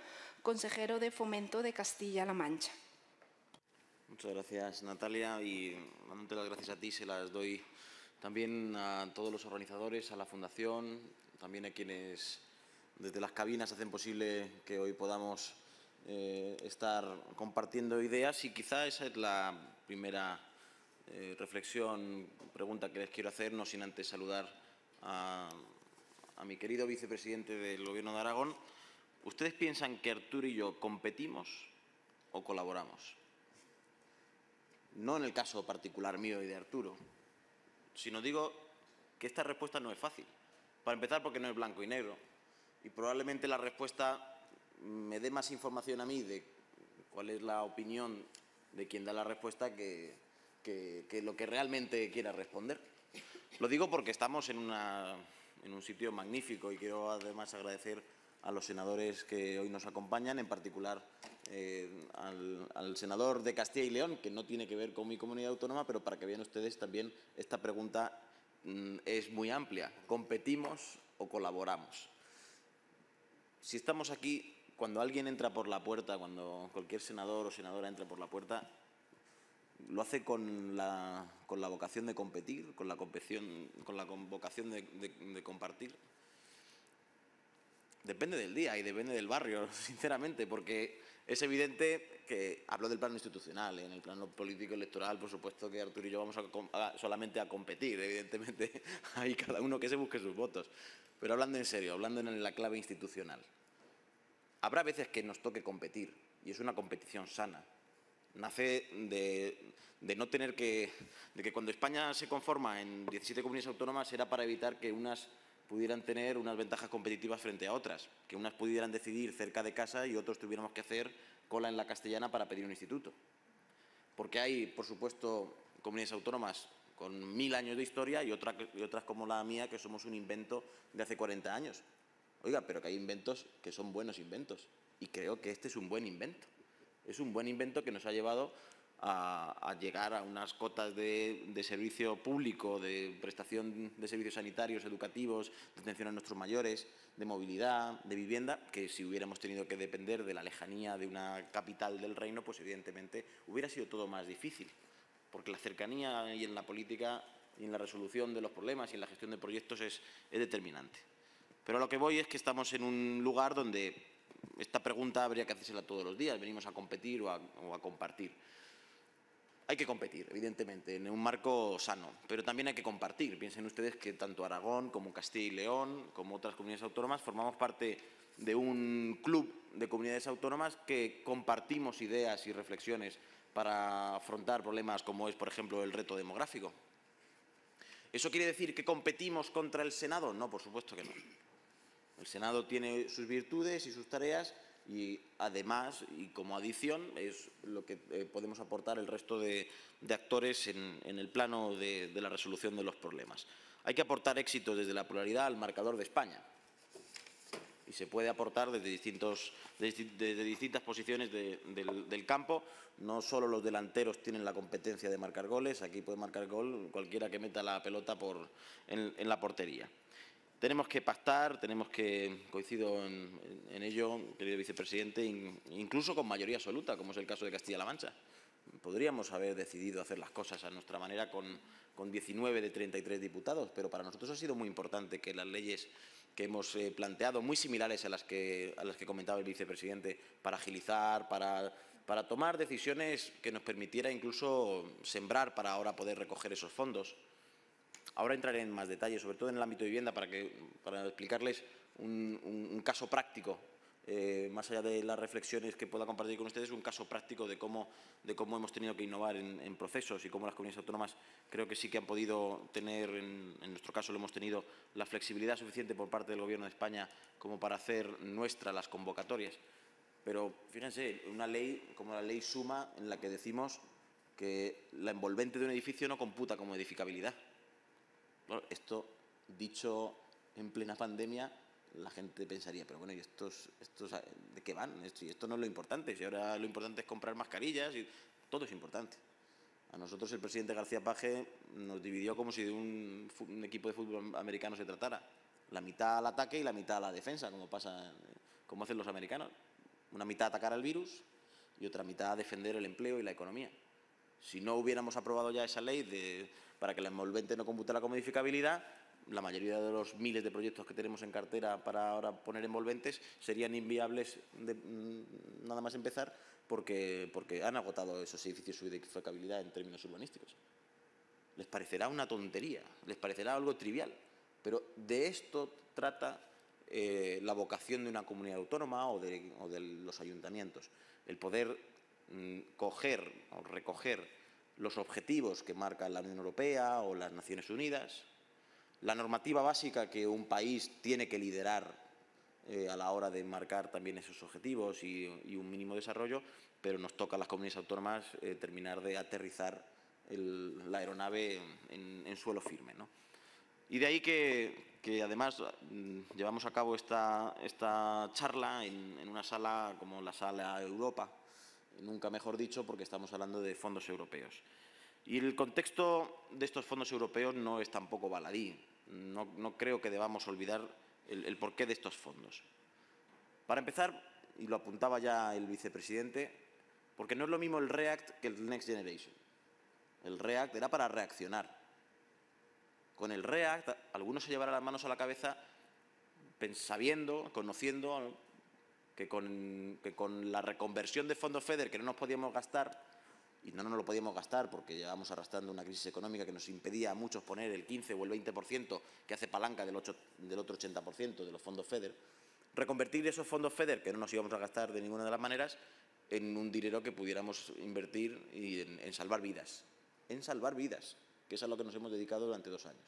consejero de Fomento de Castilla-La Mancha. Muchas gracias, Natalia, y dándote las gracias a ti se las doy también a todos los organizadores, a la Fundación, también a quienes desde las cabinas hacen posible que hoy podamos estar compartiendo ideas. Y quizá esa es la primera reflexión, pregunta que les quiero hacer, no sin antes saludar a mi querido vicepresidente del Gobierno de Aragón. ¿Ustedes piensan que Arturo y yo competimos o colaboramos? No en el caso particular mío y de Arturo, sino digo que esta respuesta no es fácil. Para empezar, porque no es blanco y negro. Y probablemente la respuesta me dé más información a mí de cuál es la opinión de quien da la respuesta que lo que realmente quiera responder. Lo digo porque estamos en un sitio magnífico, y quiero además agradecer a los senadores que hoy nos acompañan, en particular al senador de Castilla y León, que no tiene que ver con mi comunidad autónoma, pero para que vean ustedes también esta pregunta es muy amplia. ¿Competimos o colaboramos? Si estamos aquí, cuando alguien entra por la puerta, cuando cualquier senador o senadora entra por la puerta, lo hace con la vocación de competir, con la vocación de compartir. Depende del día y depende del barrio, sinceramente, porque es evidente que hablo del plano institucional. En el plano político electoral, por supuesto que Arturo y yo vamos solamente a competir, evidentemente, hay cada uno que se busque sus votos. Pero hablando en serio, hablando en la clave institucional, habrá veces que nos toque competir, y es una competición sana. Nace de no tener de que cuando España se conforma en 17 comunidades autónomas era para evitar que unas pudieran tener unas ventajas competitivas frente a otras, que unas pudieran decidir cerca de casa y otros tuviéramos que hacer cola en la Castellana para pedir un instituto. Porque hay, por supuesto, comunidades autónomas con 1000 años de historia, y otras como la mía, que somos un invento de hace 40 años. Oiga, pero que hay inventos que son buenos inventos, y creo que este es un buen invento. Es un buen invento que nos ha llevado a llegar a unas cotas de servicio público, de prestación de servicios sanitarios, educativos, de atención a nuestros mayores, de movilidad, de vivienda, que si hubiéramos tenido que depender de la lejanía de una capital del reino, pues evidentemente hubiera sido todo más difícil, porque la cercanía y en la política y en la resolución de los problemas y en la gestión de proyectos es determinante. Pero a lo que voy es que estamos en un lugar donde esta pregunta habría que hacérsela todos los días. ¿Venimos a competir o a compartir? Hay que competir, evidentemente, en un marco sano, pero también hay que compartir. Piensen ustedes que tanto Aragón como Castilla y León, como otras comunidades autónomas, formamos parte de un club de comunidades autónomas que compartimos ideas y reflexiones para afrontar problemas como es, por ejemplo, el reto demográfico. ¿Eso quiere decir que competimos contra el Senado? No, por supuesto que no. El Senado tiene sus virtudes y sus tareas, y además, y como adición, es lo que podemos aportar el resto de actores en el plano de la resolución de los problemas. Hay que aportar éxito desde la pluralidad al marcador de España, y se puede aportar desde distintas posiciones del campo. No solo los delanteros tienen la competencia de marcar goles, aquí puede marcar gol cualquiera que meta la pelota en la portería. Tenemos que pactar, coincido en ello, querido vicepresidente, incluso con mayoría absoluta, como es el caso de Castilla-La Mancha. Podríamos haber decidido hacer las cosas a nuestra manera con 19 de 33 diputados, pero para nosotros ha sido muy importante que las leyes que hemos planteado, muy similares a las que comentaba el vicepresidente, para agilizar, para tomar decisiones que nos permitiera incluso sembrar para ahora poder recoger esos fondos. Ahora entraré en más detalle, sobre todo en el ámbito de vivienda, para explicarles un caso práctico, más allá de las reflexiones que pueda compartir con ustedes, un caso práctico de cómo hemos tenido que innovar en procesos, y cómo las comunidades autónomas creo que sí que han podido tener, en nuestro caso lo hemos tenido, la flexibilidad suficiente por parte del Gobierno de España como para hacer nuestras las convocatorias. Pero fíjense, una ley como la Ley Suma, en la que decimos que la envolvente de un edificio no computa como edificabilidad. Bueno, esto, dicho en plena pandemia, la gente pensaría, pero bueno, ¿y estos de qué van? Esto no es lo importante, si ahora lo importante es comprar mascarillas, y todo es importante. A nosotros el presidente García Page nos dividió como si de un equipo de fútbol americano se tratara. La mitad al ataque y la mitad a la defensa, como hacen los americanos. Una mitad a atacar al virus y otra mitad a defender el empleo y la economía. Si no hubiéramos aprobado ya esa ley para que la envolvente no computara como edificabilidad, la mayoría de los miles de proyectos que tenemos en cartera para ahora poner envolventes serían inviables nada más empezar, porque han agotado esos edificios su edificabilidad en términos urbanísticos. Les parecerá una tontería, les parecerá algo trivial, pero de esto trata la vocación de una comunidad autónoma o de los ayuntamientos, el poder coger o recoger los objetivos que marca la Unión Europea o las Naciones Unidas, la normativa básica que un país tiene que liderar a la hora de marcar también esos objetivos y un mínimo desarrollo, pero nos toca a las comunidades autónomas terminar de aterrizar la aeronave en suelo firme, ¿no? Y de ahí que además llevamos a cabo esta charla en una sala como la Sala Europa, nunca mejor dicho, porque estamos hablando de fondos europeos. Y el contexto de estos fondos europeos no es tampoco baladí. No creo que debamos olvidar el porqué de estos fondos. Para empezar, y lo apuntaba ya el vicepresidente, porque no es lo mismo el REACT que el Next Generation. El REACT era para reaccionar. Con el REACT, algunos se llevarán las manos a la cabeza sabiendo, conociendo que con la reconversión de fondos FEDER que no nos podíamos gastar, y no nos lo podíamos gastar porque llevamos arrastrando una crisis económica que nos impedía a muchos poner el 15 o el 20% que hace palanca del otro 80% de los fondos FEDER, reconvertir esos fondos FEDER que no nos íbamos a gastar de ninguna de las maneras en un dinero que pudiéramos invertir en salvar vidas. En salvar vidas, que es a lo que nos hemos dedicado durante 2 años.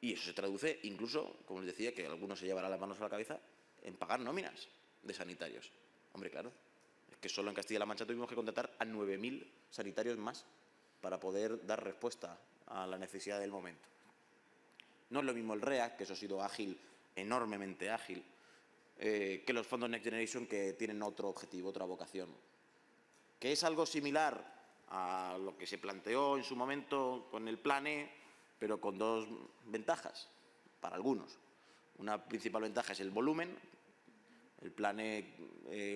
Y eso se traduce incluso, como les decía, que algunos se llevarán las manos a la cabeza, en pagar nóminas de sanitarios. Hombre, claro, es que solo en Castilla-La Mancha tuvimos que contratar a 9.000 sanitarios más. para poder dar respuesta a la necesidad del momento. No es lo mismo el REACT, que eso ha sido ágil, enormemente ágil, que los fondos Next Generation, que tienen otro objetivo, otra vocación. Que es algo similar a lo que se planteó en su momento con el PLANE, pero con dos ventajas, para algunos. Una principal ventaja es el volumen. El PLANE,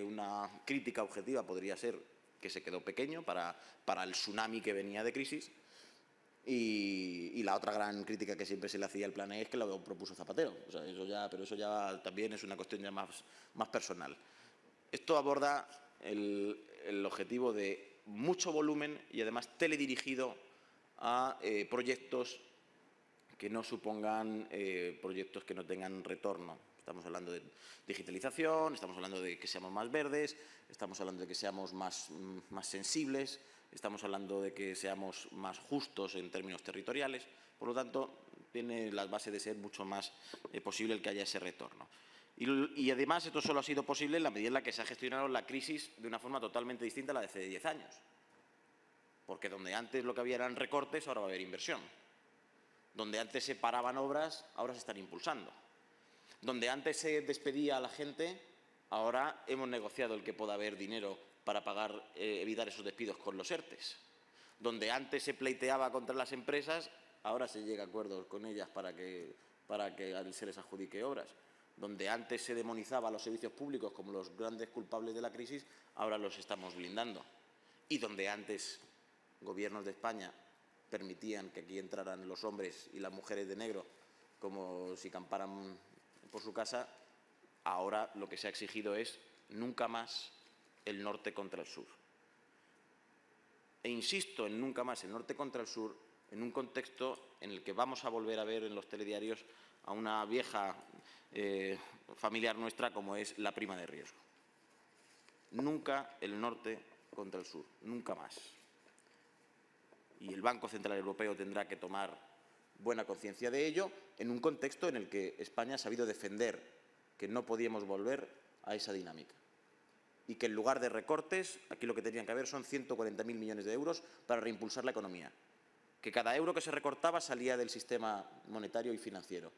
una crítica objetiva podría ser que se quedó pequeño para el tsunami que venía de crisis. Y la otra gran crítica que siempre se le hacía al PLANE es que lo propuso Zapatero. O sea, pero eso ya también es una cuestión ya más personal. Esto aborda el objetivo de mucho volumen y además teledirigido a proyectos que no supongan proyectos que no tengan retorno. Estamos hablando de digitalización, estamos hablando de que seamos más verdes, estamos hablando de que seamos más sensibles, estamos hablando de que seamos más justos en términos territoriales. Por lo tanto, tiene las bases de ser mucho más posible el que haya ese retorno. Y además esto solo ha sido posible en la medida en la que se ha gestionado la crisis de una forma totalmente distinta a la de hace 10 años. Porque donde antes lo que había eran recortes, ahora va a haber inversión. Donde antes se paraban obras, ahora se están impulsando. Donde antes se despedía a la gente, ahora hemos negociado el que pueda haber dinero para pagar, evitar esos despidos con los ERTEs. Donde antes se pleiteaba contra las empresas, ahora se llega a acuerdos con ellas para que se les adjudique obras. Donde antes se demonizaba a los servicios públicos como los grandes culpables de la crisis, ahora los estamos blindando. Y donde antes gobiernos de España permitían que aquí entraran los hombres y las mujeres de negro como si camparan por su casa, ahora lo que se ha exigido es nunca más el norte contra el sur. E insisto en nunca más el norte contra el sur en un contexto en el que vamos a volver a ver en los telediarios a una vieja familiar nuestra como es la prima de riesgo. Nunca el norte contra el sur, nunca más. Y el Banco Central Europeo tendrá que tomar buena conciencia de ello en un contexto en el que España ha sabido defender que no podíamos volver a esa dinámica. Y que en lugar de recortes, aquí lo que tenían que haber son 140.000 millones de euros para reimpulsar la economía. Que cada euro que se recortaba salía del sistema monetario y financiero.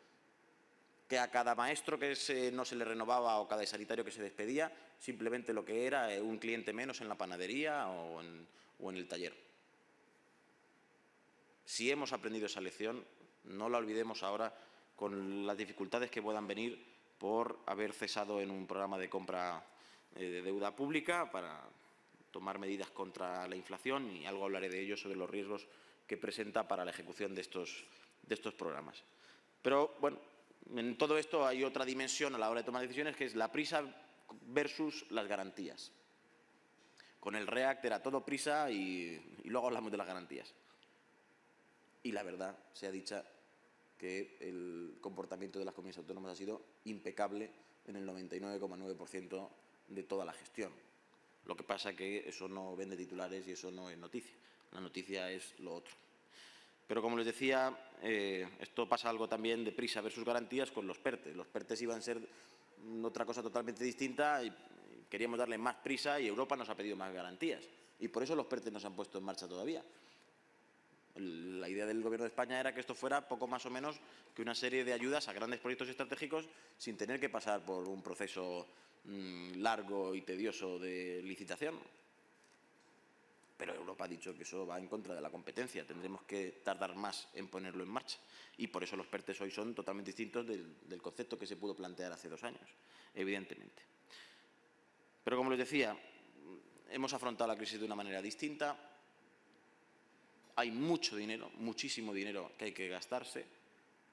Que a cada maestro que no se le renovaba o cada sanitario que se despedía, simplemente lo que era un cliente menos en la panadería o en el taller. Si hemos aprendido esa lección, no la olvidemos ahora con las dificultades que puedan venir por haber cesado en un programa de compra de deuda pública para tomar medidas contra la inflación, y algo hablaré de ello sobre los riesgos que presenta para la ejecución de estos programas. Pero, bueno, en todo esto hay otra dimensión a la hora de tomar decisiones, que es la prisa versus las garantías. Con el REACT era todo prisa y luego hablamos de las garantías. Y la verdad sea dicha que el comportamiento de las comunidades autónomas ha sido impecable en el 99,9% de toda la gestión. Lo que pasa es que eso no vende titulares y eso no es noticia. La noticia es lo otro. Pero como les decía, esto pasa algo también de prisa versus garantías con los PERTEs. Los PERTEs iban a ser otra cosa totalmente distinta y queríamos darle más prisa y Europa nos ha pedido más garantías. Y por eso los PERTEs no se han puesto en marcha todavía. La idea del Gobierno de España era que esto fuera poco más o menos que una serie de ayudas a grandes proyectos estratégicos sin tener que pasar por un proceso largo y tedioso de licitación. Pero Europa ha dicho que eso va en contra de la competencia, tendremos que tardar más en ponerlo en marcha. Y por eso los PERTEs hoy son totalmente distintos del concepto que se pudo plantear hace 2 años, evidentemente. Pero como les decía, hemos afrontado la crisis de una manera distinta. Hay mucho dinero, muchísimo dinero que hay que gastarse,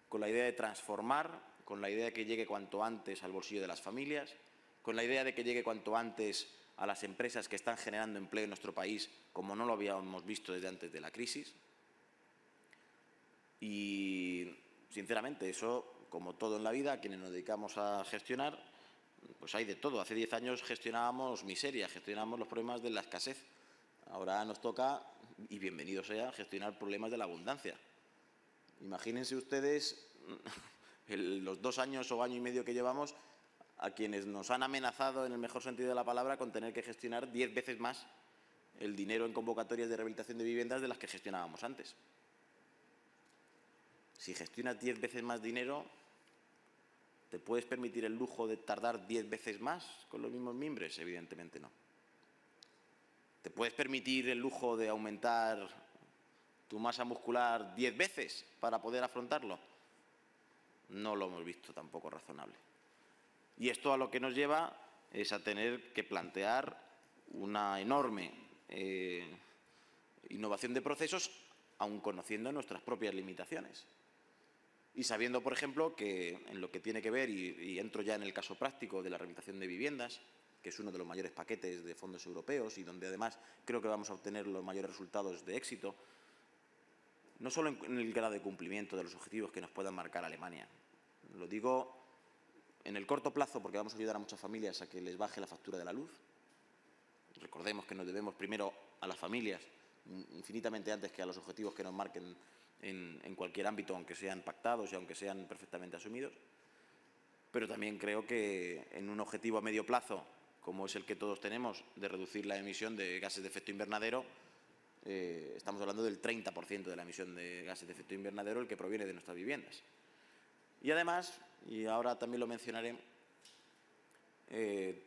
con la idea de transformar, con la idea de que llegue cuanto antes al bolsillo de las familias, con la idea de que llegue cuanto antes a las empresas que están generando empleo en nuestro país, como no lo habíamos visto desde antes de la crisis. Y, sinceramente, eso, como todo en la vida, a quienes nos dedicamos a gestionar, pues hay de todo. Hace 10 años gestionábamos miseria, gestionábamos los problemas de la escasez. Ahora nos toca, y bienvenido sea, gestionar problemas de la abundancia. Imagínense ustedes los 2 años o año y medio que llevamos a quienes nos han amenazado, en el mejor sentido de la palabra, con tener que gestionar 10 veces más el dinero en convocatorias de rehabilitación de viviendas de las que gestionábamos antes. Si gestionas 10 veces más dinero, ¿te puedes permitir el lujo de tardar 10 veces más con los mismos mimbres? Evidentemente no. ¿Te puedes permitir el lujo de aumentar tu masa muscular 10 veces para poder afrontarlo? No lo hemos visto tampoco razonable. Y esto a lo que nos lleva es a tener que plantear una enorme innovación de procesos, aun conociendo nuestras propias limitaciones. Y sabiendo, por ejemplo, que en lo que tiene que ver, y entro ya en el caso práctico de la rehabilitación de viviendas, que es uno de los mayores paquetes de fondos europeos y donde además creo que vamos a obtener los mayores resultados de éxito, no solo en el grado de cumplimiento de los objetivos que nos puedan marcar Alemania. Lo digo en el corto plazo porque vamos a ayudar a muchas familias a que les baje la factura de la luz. Recordemos que nos debemos primero a las familias, infinitamente antes que a los objetivos que nos marquen en cualquier ámbito, aunque sean pactados y aunque sean perfectamente asumidos. Pero también creo que en un objetivo a medio plazo, como es el que todos tenemos, de reducir la emisión de gases de efecto invernadero, estamos hablando del 30% de la emisión de gases de efecto invernadero, el que proviene de nuestras viviendas. Y además, y ahora también lo mencionaré,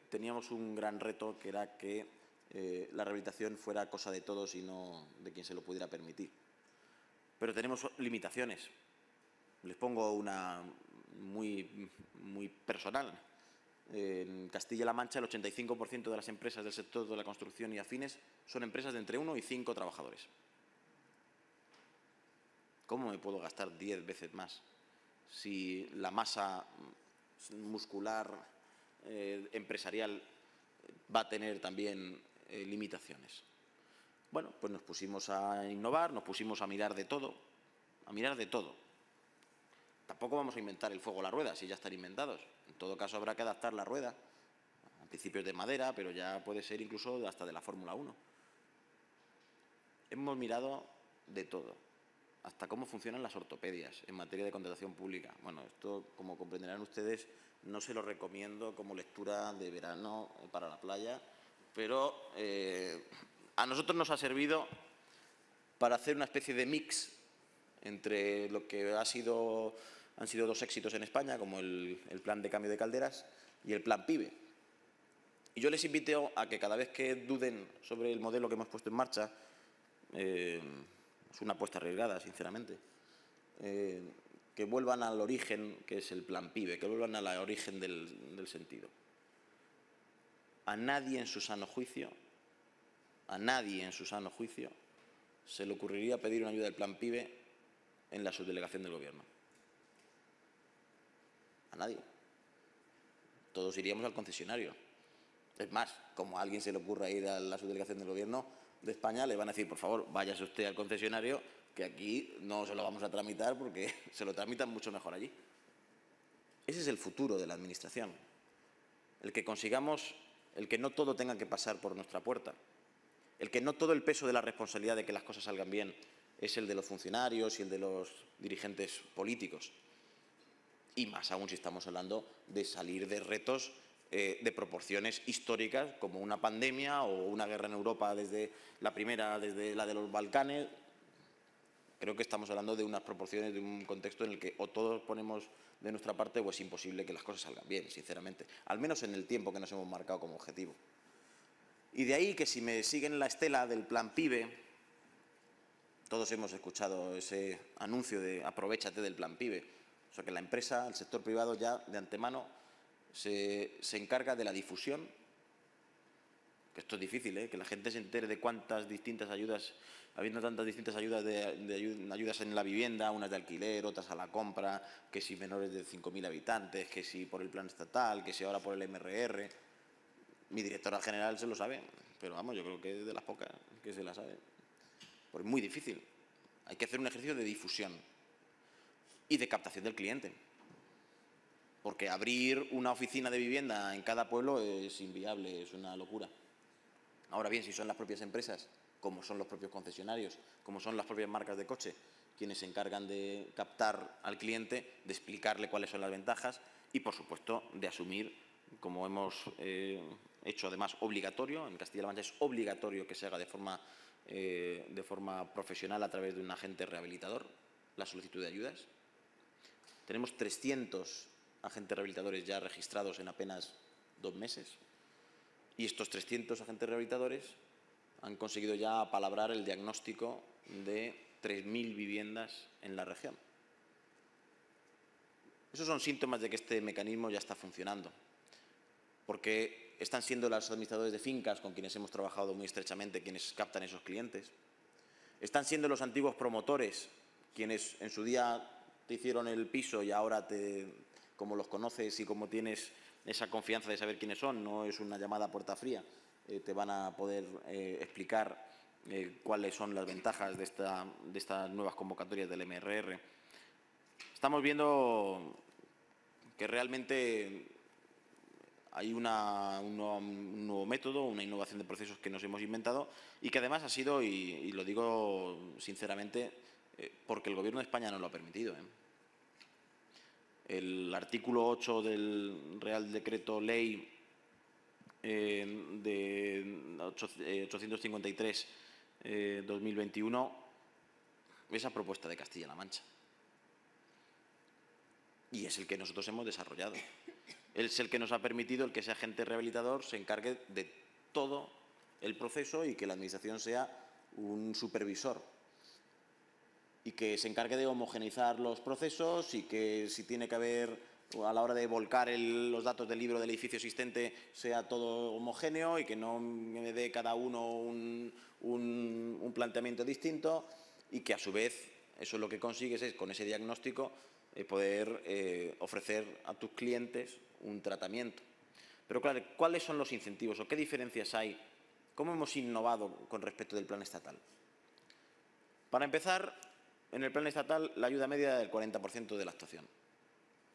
teníamos un gran reto, que era que la rehabilitación fuera cosa de todos y no de quien se lo pudiera permitir. Pero tenemos limitaciones. Les pongo una muy personal. En Castilla-La Mancha, el 85% de las empresas del sector de la construcción y afines son empresas de entre 1 y 5 trabajadores. ¿Cómo me puedo gastar 10 veces más si la masa muscular empresarial va a tener también limitaciones? Bueno, pues nos pusimos a innovar, nos pusimos a mirar de todo, Tampoco vamos a inventar el fuego a la rueda, si ya están inventados. En todo caso, habrá que adaptar la rueda, a principios de madera, pero ya puede ser incluso hasta de la Fórmula 1. Hemos mirado de todo, hasta cómo funcionan las ortopedias en materia de contratación pública. Bueno, esto, como comprenderán ustedes, no se lo recomiendo como lectura de verano para la playa, pero a nosotros nos ha servido para hacer una especie de mix entre lo que han sido 2 éxitos en España, como el plan de cambio de calderas y el plan PIBE. Y yo les invito a que cada vez que duden sobre el modelo que hemos puesto en marcha, es una apuesta arriesgada, sinceramente, que vuelvan al origen, que es el plan PIBE, que vuelvan al origen del sentido. A nadie en su sano juicio, se le ocurriría pedir una ayuda del plan PIBE en la subdelegación del Gobierno. A nadie. Todos iríamos al concesionario. Es más, como a alguien se le ocurra ir a la subdelegación del Gobierno de España, le van a decir, por favor, váyase usted al concesionario, que aquí no se lo vamos a tramitar porque se lo tramitan mucho mejor allí. Ese es el futuro de la Administración. El que consigamos, el que no todo tenga que pasar por nuestra puerta, el que no todo el peso de la responsabilidad de que las cosas salgan bien es el de los funcionarios y el de los dirigentes políticos. Y más aún si estamos hablando de salir de retos de proporciones históricas, como una pandemia o una guerra en Europa desde la primera, desde la de los Balcanes. Creo que estamos hablando de unas proporciones, de un contexto en el que o todos ponemos de nuestra parte o es imposible que las cosas salgan bien, sinceramente. Al menos en el tiempo que nos hemos marcado como objetivo. Y de ahí que si me siguen la estela del plan PIBE, todos hemos escuchado ese anuncio de aprovéchate del plan PIBE. O sea que la empresa, el sector privado ya de antemano se encarga de la difusión, que esto es difícil, que la gente se entere de cuántas distintas ayudas, habiendo tantas distintas ayudas ayudas en la vivienda, unas de alquiler, otras a la compra, que si menores de 5.000 habitantes, que si por el plan estatal, que si ahora por el MRR. Mi directora general se lo sabe, pero vamos, yo creo que es de las pocas que se la sabe. Porque es muy difícil. Hay que hacer un ejercicio de difusión y de captación del cliente. Porque abrir una oficina de vivienda en cada pueblo es inviable, es una locura. Ahora bien, si son las propias empresas, como son los propios concesionarios, como son las propias marcas de coche, quienes se encargan de captar al cliente, de explicarle cuáles son las ventajas y, por supuesto, de asumir como hemos hecho además obligatorio. En Castilla-La Mancha es obligatorio que se haga de forma profesional a través de un agente rehabilitador la solicitud de ayudas. Tenemos 300 agentes rehabilitadores ya registrados en apenas 2 meses. Y estos 300 agentes rehabilitadores han conseguido ya apalabrar el diagnóstico de 3.000 viviendas en la región. Esos son síntomas de que este mecanismo ya está funcionando, porque están siendo los administradores de fincas con quienes hemos trabajado muy estrechamente quienes captan esos clientes. Están siendo los antiguos promotores quienes en su día te hicieron el piso y ahora, como los conoces y como tienes esa confianza de saber quiénes son, no es una llamada a puerta fría, te van a poder explicar cuáles son las ventajas de estas nuevas convocatorias del MRR. Estamos viendo que realmente hay un nuevo método, una innovación de procesos que nos hemos inventado y que además ha sido, y lo digo sinceramente, porque el Gobierno de España nos lo ha permitido. El artículo 8 del Real Decreto Ley de 853/2021 es a propuesta de Castilla-La Mancha. Y es el que nosotros hemos desarrollado. Es el que nos ha permitido el que ese agente rehabilitador se encargue de todo el proceso y que la Administración sea un supervisor. Y que se encargue de homogeneizar los procesos y que si tiene que haber, a la hora de volcar los datos del libro del edificio existente, sea todo homogéneo y que no me dé cada uno un planteamiento distinto y que a su vez eso lo que consigues es con ese diagnóstico poder ofrecer a tus clientes un tratamiento. Pero claro, ¿cuáles son los incentivos o qué diferencias hay? ¿Cómo hemos innovado con respecto del plan estatal? Para empezar, en el plan estatal la ayuda media del 40% de la actuación.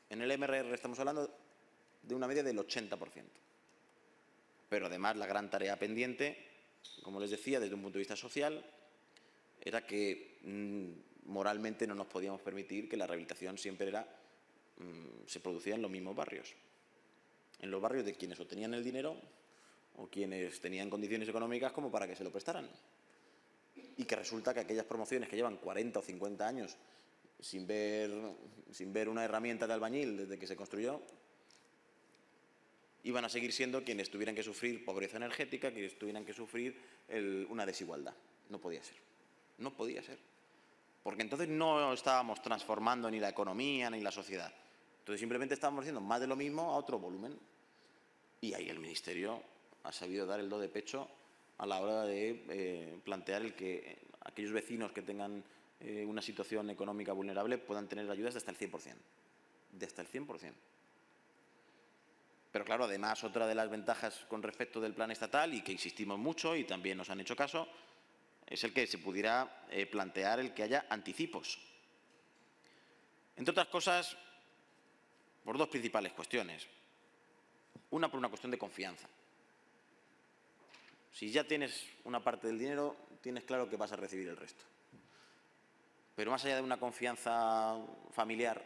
En el MRR estamos hablando de una media del 80%. Pero además la gran tarea pendiente, como les decía, desde un punto de vista social, era que moralmente no nos podíamos permitir que la rehabilitación siempre se producía en los mismos barrios. En los barrios de quienes o tenían el dinero o quienes tenían condiciones económicas como para que se lo prestaran. Y que resulta que aquellas promociones que llevan 40 o 50 años sin ver una herramienta de albañil desde que se construyó, iban a seguir siendo quienes tuvieran que sufrir pobreza energética, quienes tuvieran que sufrir una desigualdad. No podía ser. No podía ser. Porque entonces no estábamos transformando ni la economía ni la sociedad. Entonces simplemente estábamos haciendo más de lo mismo a otro volumen. Y ahí el Ministerio ha sabido dar el do de pecho a la hora de plantear el que aquellos vecinos que tengan una situación económica vulnerable puedan tener ayudas de hasta el 100%. De hasta el 100%. Pero claro, además, otra de las ventajas con respecto del plan estatal, y que insistimos mucho y también nos han hecho caso, es el que se pudiera plantear el que haya anticipos. Entre otras cosas, por dos principales cuestiones. Una, por una cuestión de confianza. Si ya tienes una parte del dinero, tienes claro que vas a recibir el resto. Pero más allá de una confianza familiar,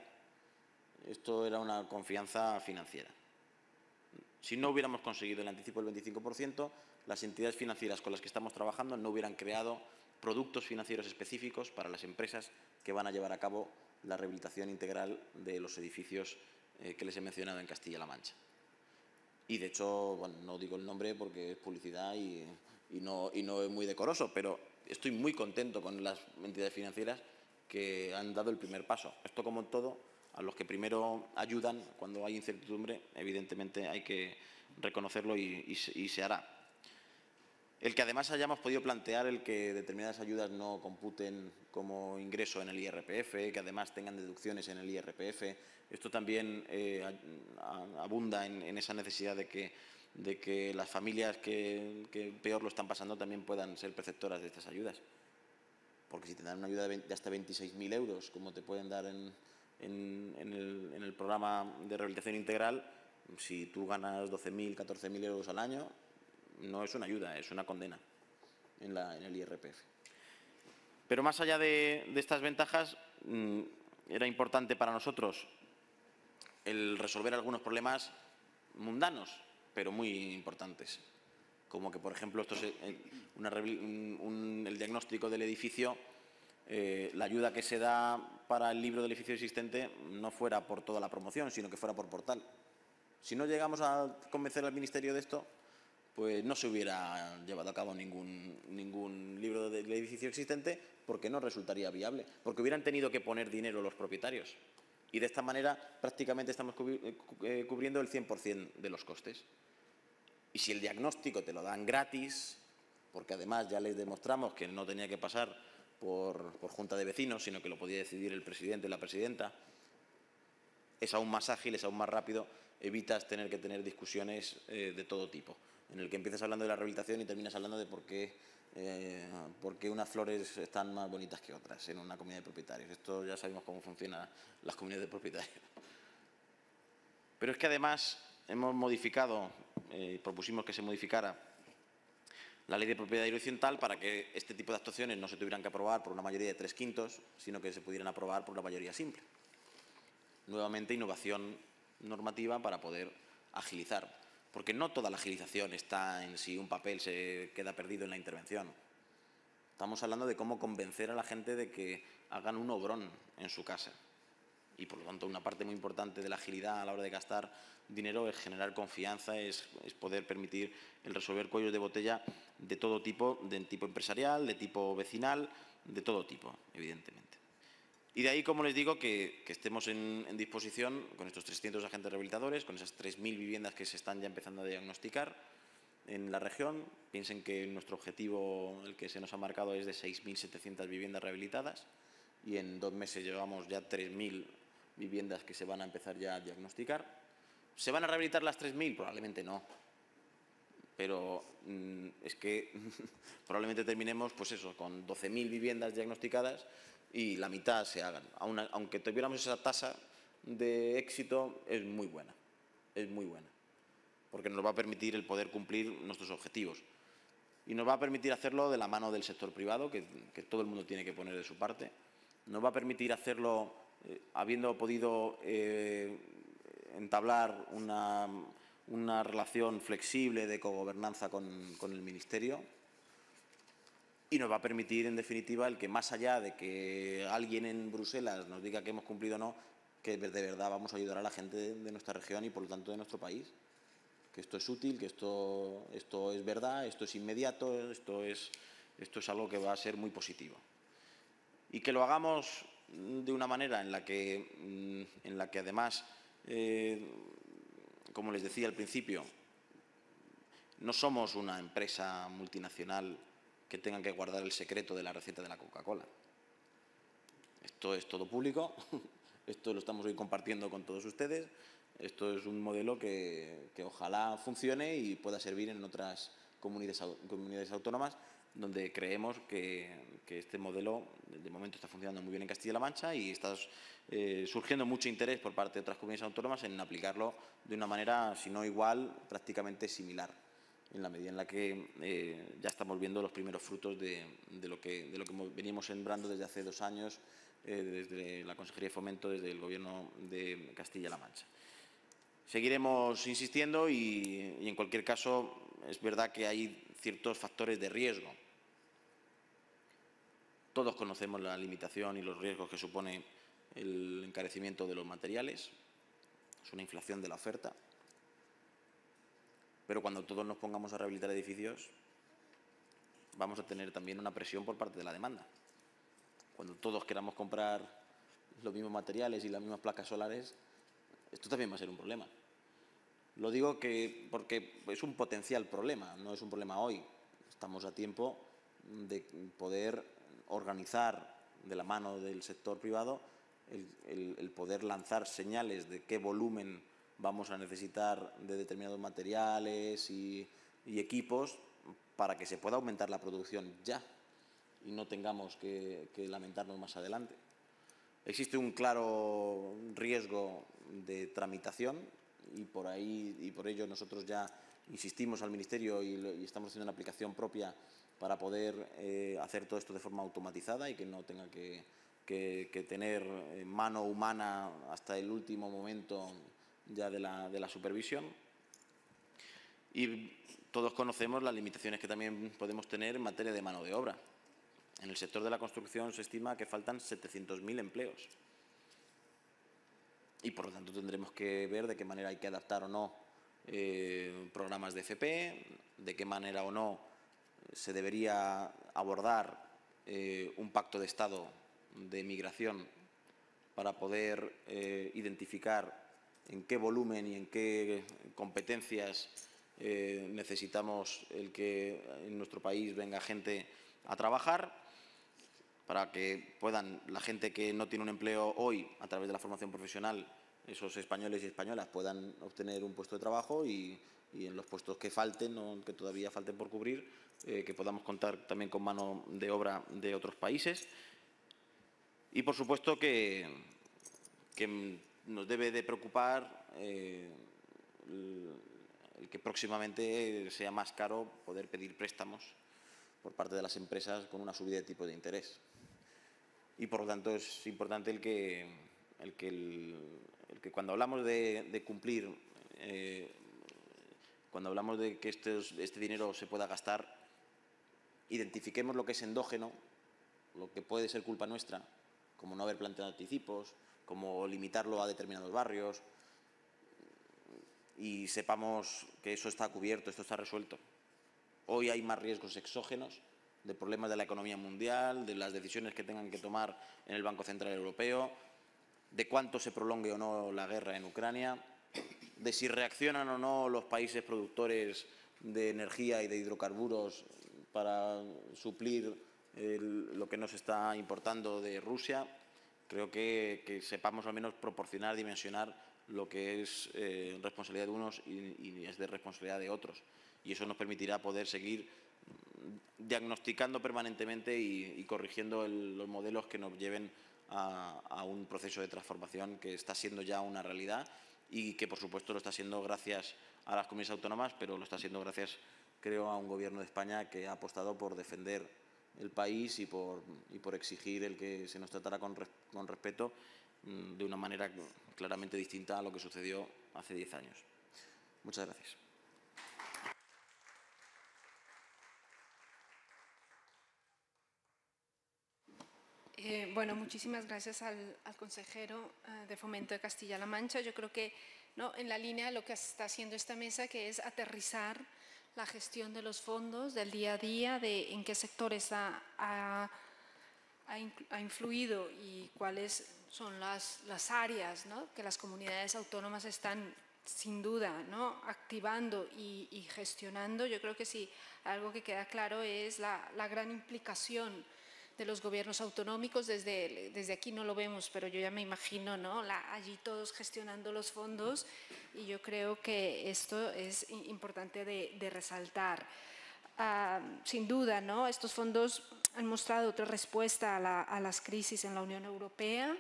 esto era una confianza financiera. Si no hubiéramos conseguido el anticipo del 25%, las entidades financieras con las que estamos trabajando no hubieran creado productos financieros específicos para las empresas que van a llevar a cabo la rehabilitación integral de los edificios que les he mencionado en Castilla-La Mancha. Y de hecho, bueno, no digo el nombre porque es publicidad y no es muy decoroso, pero estoy muy contento con las entidades financieras que han dado el primer paso. Esto, como en todo, a los que primero ayudan cuando hay incertidumbre, evidentemente hay que reconocerlo y se hará. El que además hayamos podido plantear el que determinadas ayudas no computen como ingreso en el IRPF, que además tengan deducciones en el IRPF, esto también abunda en esa necesidad de que las familias que peor lo están pasando también puedan ser perceptoras de estas ayudas. Porque si te dan una ayuda de hasta 26.000 euros, como te pueden dar en el programa de rehabilitación integral, si tú ganas 12.000, 14.000 euros al año, no es una ayuda, es una condena en el IRPF. Pero más allá de estas ventajas, era importante para nosotros el resolver algunos problemas mundanos, pero muy importantes. Como que, por ejemplo, el diagnóstico del edificio, la ayuda que se da para el libro del edificio existente no fuera por toda la promoción, sino que fuera por portal. Si no llegamos a convencer al Ministerio de esto, pues no se hubiera llevado a cabo ningún libro del edificio existente, porque no resultaría viable, porque hubieran tenido que poner dinero los propietarios. Y de esta manera prácticamente estamos cubriendo el 100% de los costes. Y si el diagnóstico te lo dan gratis, porque además ya les demostramos que no tenía que pasar por junta de vecinos, sino que lo podía decidir el presidente o la presidenta, es aún más ágil, es aún más rápido, evitas tener que tener discusiones de todo tipo, en el que empiezas hablando de la rehabilitación y terminas hablando de por qué unas flores están más bonitas que otras en una comunidad de propietarios. Esto ya sabemos cómo funcionan las comunidades de propietarios. Pero es que además hemos modificado, propusimos que se modificara la ley de propiedad horizontal para que este tipo de actuaciones no se tuvieran que aprobar por una mayoría de 3/5, sino que se pudieran aprobar por una mayoría simple. Nuevamente, innovación normativa para poder agilizar, porque no toda la agilización está en si un papel se queda perdido en la intervención. Estamos hablando de cómo convencer a la gente de que hagan un obrón en su casa. Y, por lo tanto, una parte muy importante de la agilidad a la hora de gastar dinero es generar confianza, es poder permitir el resolver cuellos de botella de todo tipo, de tipo empresarial, de tipo vecinal, de todo tipo, evidentemente. Y de ahí, como les digo, que estemos en disposición con estos 300 agentes rehabilitadores, con esas 3.000 viviendas que se están ya empezando a diagnosticar en la región. Piensen que nuestro objetivo, el que se nos ha marcado, es de 6.700 viviendas rehabilitadas y en 2 meses llevamos ya 3.000 viviendas que se van a empezar ya a diagnosticar. ¿Se van a rehabilitar las 3.000? Probablemente no. Pero es que probablemente terminemos, pues eso, con 12.000 viviendas diagnosticadas y la mitad se hagan. Aunque tuviéramos esa tasa de éxito, es muy buena. Es muy buena. Porque nos va a permitir el poder cumplir nuestros objetivos. Y nos va a permitir hacerlo de la mano del sector privado, que todo el mundo tiene que poner de su parte. Nos va a permitir hacerlo habiendo podido entablar una relación flexible de cogobernanza con el Ministerio, y nos va a permitir, en definitiva, el que más allá de que alguien en Bruselas nos diga que hemos cumplido o no, que de verdad vamos a ayudar a la gente de nuestra región y, por lo tanto, de nuestro país. Que esto es útil, que esto es verdad, esto es inmediato, esto es algo que va a ser muy positivo. Y que lo hagamos de una manera en la que además, como les decía al principio, no somos una empresa multinacional que tenga que guardar el secreto de la receta de la Coca-Cola. Esto es todo público, esto lo estamos hoy compartiendo con todos ustedes. Esto es un modelo que ojalá funcione y pueda servir en otras comunidades autónomas, donde creemos que este modelo de momento está funcionando muy bien en Castilla-La Mancha y está surgiendo mucho interés por parte de otras comunidades autónomas en aplicarlo de una manera, si no igual, prácticamente similar, en la medida en la que ya estamos viendo los primeros frutos de lo que veníamos sembrando desde hace 2 años, desde la Consejería de Fomento, desde el Gobierno de Castilla-La Mancha. Seguiremos insistiendo y, en cualquier caso, es verdad que hay ciertos factores de riesgo. Todos conocemos la limitación y los riesgos que supone el encarecimiento de los materiales. Es una inflación de la oferta. Pero cuando todos nos pongamos a rehabilitar edificios, vamos a tener también una presión por parte de la demanda. Cuando todos queramos comprar los mismos materiales y las mismas placas solares, esto también va a ser un problema. Lo digo porque es un potencial problema, no es un problema hoy. Estamos a tiempo de poder organizar de la mano del sector privado el poder lanzar señales de qué volumen vamos a necesitar de determinados materiales y equipos para que se pueda aumentar la producción ya y no tengamos que lamentarnos más adelante. Existe un claro riesgo de tramitación y por ello nosotros ya insistimos al Ministerio y estamos haciendo una aplicación propia para poder hacer todo esto de forma automatizada y que no tenga que tener mano humana hasta el último momento ya de la supervisión. Y todos conocemos las limitaciones que también podemos tener en materia de mano de obra. En el sector de la construcción se estima que faltan 700.000 empleos. Y, por lo tanto, tendremos que ver de qué manera hay que adaptar o no programas de FP, de qué manera o no se debería abordar un pacto de Estado de migración para poder identificar en qué volumen y en qué competencias necesitamos el que en nuestro país venga gente a trabajar, para que puedan, la gente que no tiene un empleo hoy, a través de la formación profesional, esos españoles y españolas puedan obtener un puesto de trabajo y en los puestos que falten o que todavía falten por cubrir, que podamos contar también con mano de obra de otros países. Y, por supuesto, que nos debe de preocupar el que próximamente sea más caro poder pedir préstamos por parte de las empresas con una subida de tipo de interés. Y, por lo tanto, es importante el que cuando hablamos de cumplir, cuando hablamos de que este dinero se pueda gastar, identifiquemos lo que es endógeno, lo que puede ser culpa nuestra, como no haber planteado anticipos, como limitarlo a determinados barrios, y sepamos que eso está cubierto, esto está resuelto. Hoy hay más riesgos exógenos de problemas de la economía mundial, de las decisiones que tengan que tomar en el Banco Central Europeo, de cuánto se prolongue o no la guerra en Ucrania, de si reaccionan o no los países productores de energía y de hidrocarburos para suplir lo que nos está importando de Rusia. Creo que sepamos al menos proporcionar, dimensionar lo que es responsabilidad de unos y es de responsabilidad de otros. Y eso nos permitirá poder seguir diagnosticando permanentemente y corrigiendo los modelos que nos lleven a un proceso de transformación que está siendo ya una realidad y que, por supuesto, lo está siendo gracias a las comunidades autónomas, pero lo está siendo gracias, creo, a un Gobierno de España que ha apostado por defender el país y por exigir el que se nos tratara con respeto de una manera claramente distinta a lo que sucedió hace 10 años. Muchas gracias. Bueno, muchísimas gracias al consejero de Fomento de Castilla-La Mancha. Yo creo que en la línea de lo que está haciendo esta mesa, que es aterrizar la gestión de los fondos del día a día, de en qué sectores ha influido y cuáles son las áreas que las comunidades autónomas están sin duda activando y gestionando. Yo creo que sí, algo que queda claro es la gran implicación de los gobiernos autonómicos. Desde aquí no lo vemos, pero yo ya me imagino allí todos gestionando los fondos, y yo creo que esto es importante de resaltar. Sin duda, estos fondos han mostrado otra respuesta a las crisis en la Unión Europea,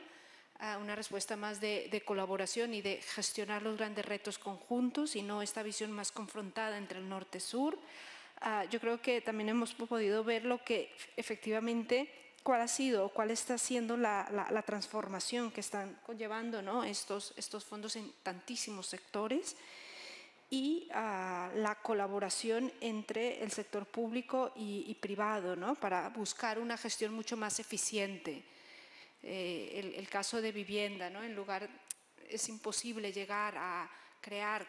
una respuesta más de colaboración y de gestionar los grandes retos conjuntos y no esta visión más confrontada entre el norte-sur. Yo creo que también hemos podido ver lo que efectivamente, cuál ha sido o cuál está siendo la transformación que están conllevando estos fondos en tantísimos sectores, y la colaboración entre el sector público y privado para buscar una gestión mucho más eficiente. El caso de vivienda, es imposible llegar a crear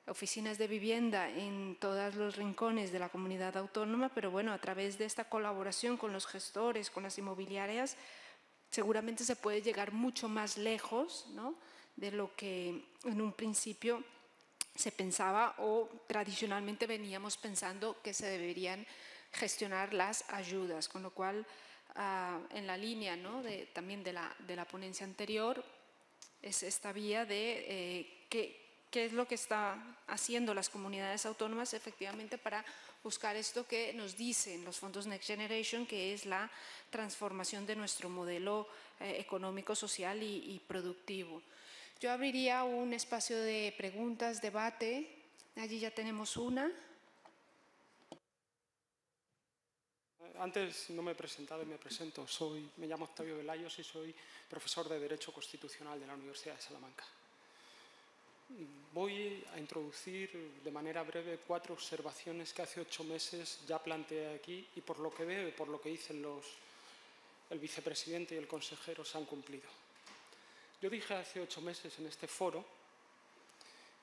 oficinas de vivienda en todos los rincones de la comunidad autónoma, pero bueno, a través de esta colaboración con los gestores, con las inmobiliarias, seguramente se puede llegar mucho más lejos de lo que en un principio se pensaba o tradicionalmente veníamos pensando que se deberían gestionar las ayudas, con lo cual en la línea también de la ponencia anterior es esta vía de qué es lo que están haciendo las comunidades autónomas efectivamente para buscar esto que nos dicen los fondos Next Generation, que es la transformación de nuestro modelo económico, social y productivo. Yo abriría un espacio de preguntas, debate. Allí ya tenemos una. Antes no me he presentado y me presento. Me llamo Octavio Velayos y soy profesor de Derecho Constitucional de la Universidad de Salamanca. Voy a introducir de manera breve 4 observaciones que hace 8 meses ya planteé aquí y por lo que veo y por lo que dicen el vicepresidente y el consejero se han cumplido. Yo dije hace 8 meses en este foro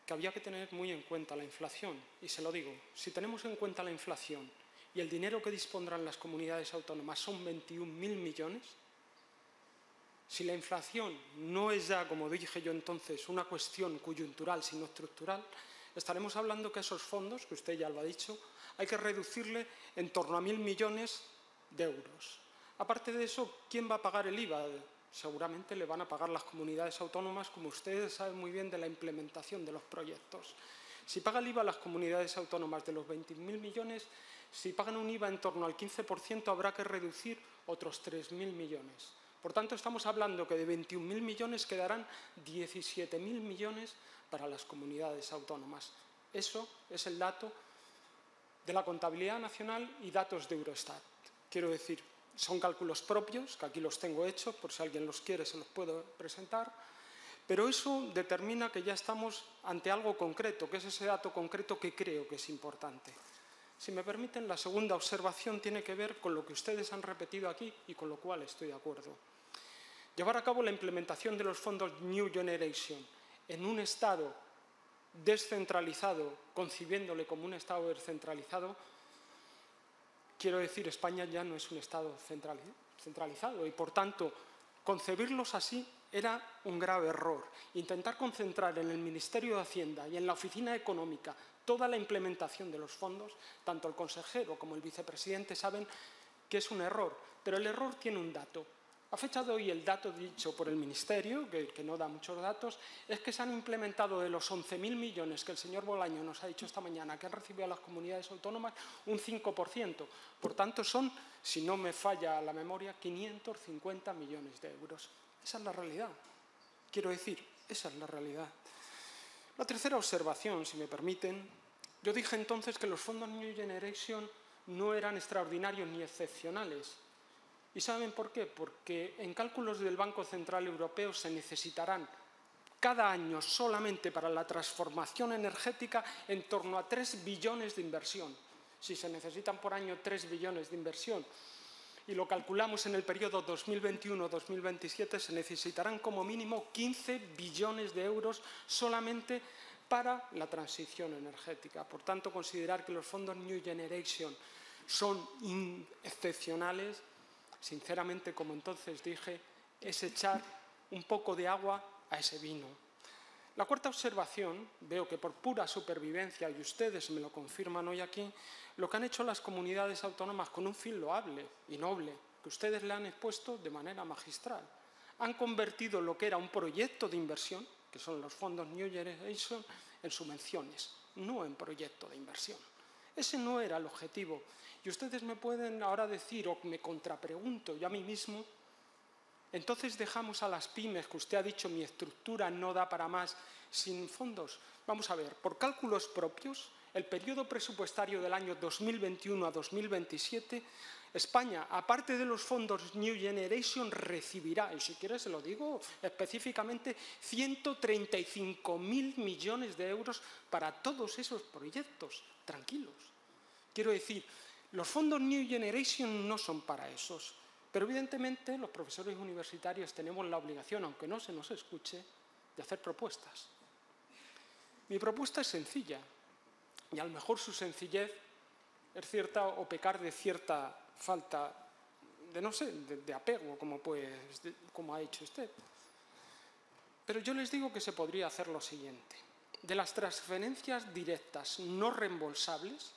que había que tener muy en cuenta la inflación y se lo digo, si tenemos en cuenta la inflación y el dinero que dispondrán las comunidades autónomas son 21.000 millones, si la inflación no es ya, como dije yo entonces, una cuestión coyuntural, sino estructural, estaremos hablando que esos fondos, que usted ya lo ha dicho, hay que reducirle en torno a 1.000 millones de euros. Aparte de eso, ¿quién va a pagar el IVA? Seguramente le van a pagar las comunidades autónomas, como ustedes saben muy bien de la implementación de los proyectos. Si paga el IVA las comunidades autónomas de los 20.000 millones, si pagan un IVA en torno al 15%, habrá que reducir otros 3.000 millones. Por tanto, estamos hablando que de 21.000 millones quedarán 17.000 millones para las comunidades autónomas. Eso es el dato de la contabilidad nacional y datos de Eurostat. Quiero decir, son cálculos propios, que aquí los tengo hechos, por si alguien los quiere se los puedo presentar, pero eso determina que ya estamos ante algo concreto, que es ese dato concreto que creo que es importante. Si me permiten, la segunda observación tiene que ver con lo que ustedes han repetido aquí y con lo cual estoy de acuerdo. Llevar a cabo la implementación de los fondos New Generation en un Estado descentralizado, concibiéndole como un Estado descentralizado, quiero decir, España ya no es un Estado centralizado y, por tanto, concebirlos así era un grave error. Intentar concentrar en el Ministerio de Hacienda y en la Oficina Económica toda la implementación de los fondos, tanto el consejero como el vicepresidente saben que es un error, pero el error tiene un dato. A fecha de hoy, el dato dicho por el Ministerio, que no da muchos datos, es que se han implementado de los 11.000 millones que el señor Bolaño nos ha dicho esta mañana que han recibido las comunidades autónomas, un 5%. Por tanto, son, si no me falla la memoria, 550 millones de euros. Esa es la realidad. Quiero decir, esa es la realidad. La tercera observación, si me permiten, yo dije entonces que los fondos New Generation no eran extraordinarios ni excepcionales. ¿Y saben por qué? Porque en cálculos del Banco Central Europeo se necesitarán cada año solamente para la transformación energética en torno a 3 billones de inversión. Si se necesitan por año 3 billones de inversión y lo calculamos en el periodo 2021-2027, se necesitarán como mínimo 15 billones de euros solamente para la transición energética. Por tanto, considerar que los fondos New Generation son excepcionales, sinceramente, como entonces dije, es echar un poco de agua a ese vino. La cuarta observación, veo que por pura supervivencia, y ustedes me lo confirman hoy aquí, lo que han hecho las comunidades autónomas con un fin loable y noble, que ustedes le han expuesto de manera magistral. Han convertido lo que era un proyecto de inversión, que son los fondos New Generation, en subvenciones, no en proyecto de inversión. Ese no era el objetivo. Y ustedes me pueden ahora decir, o me contrapregunto yo a mí mismo, entonces dejamos a las pymes, que usted ha dicho mi estructura no da para más, sin fondos. Vamos a ver, por cálculos propios, el periodo presupuestario del año 2021 a 2027, España, aparte de los fondos New Generation, recibirá, y si quiere se lo digo específicamente, 135.000 millones de euros para todos esos proyectos. Tranquilos. Quiero decir, los fondos New Generation no son para esos. Pero evidentemente los profesores universitarios tenemos la obligación, aunque no se nos escuche, de hacer propuestas. Mi propuesta es sencilla y a lo mejor su sencillez es cierta o pecar de cierta falta de, no sé, de apego, como ha dicho usted. Pero yo les digo que se podría hacer lo siguiente. De las transferencias directas no reembolsables,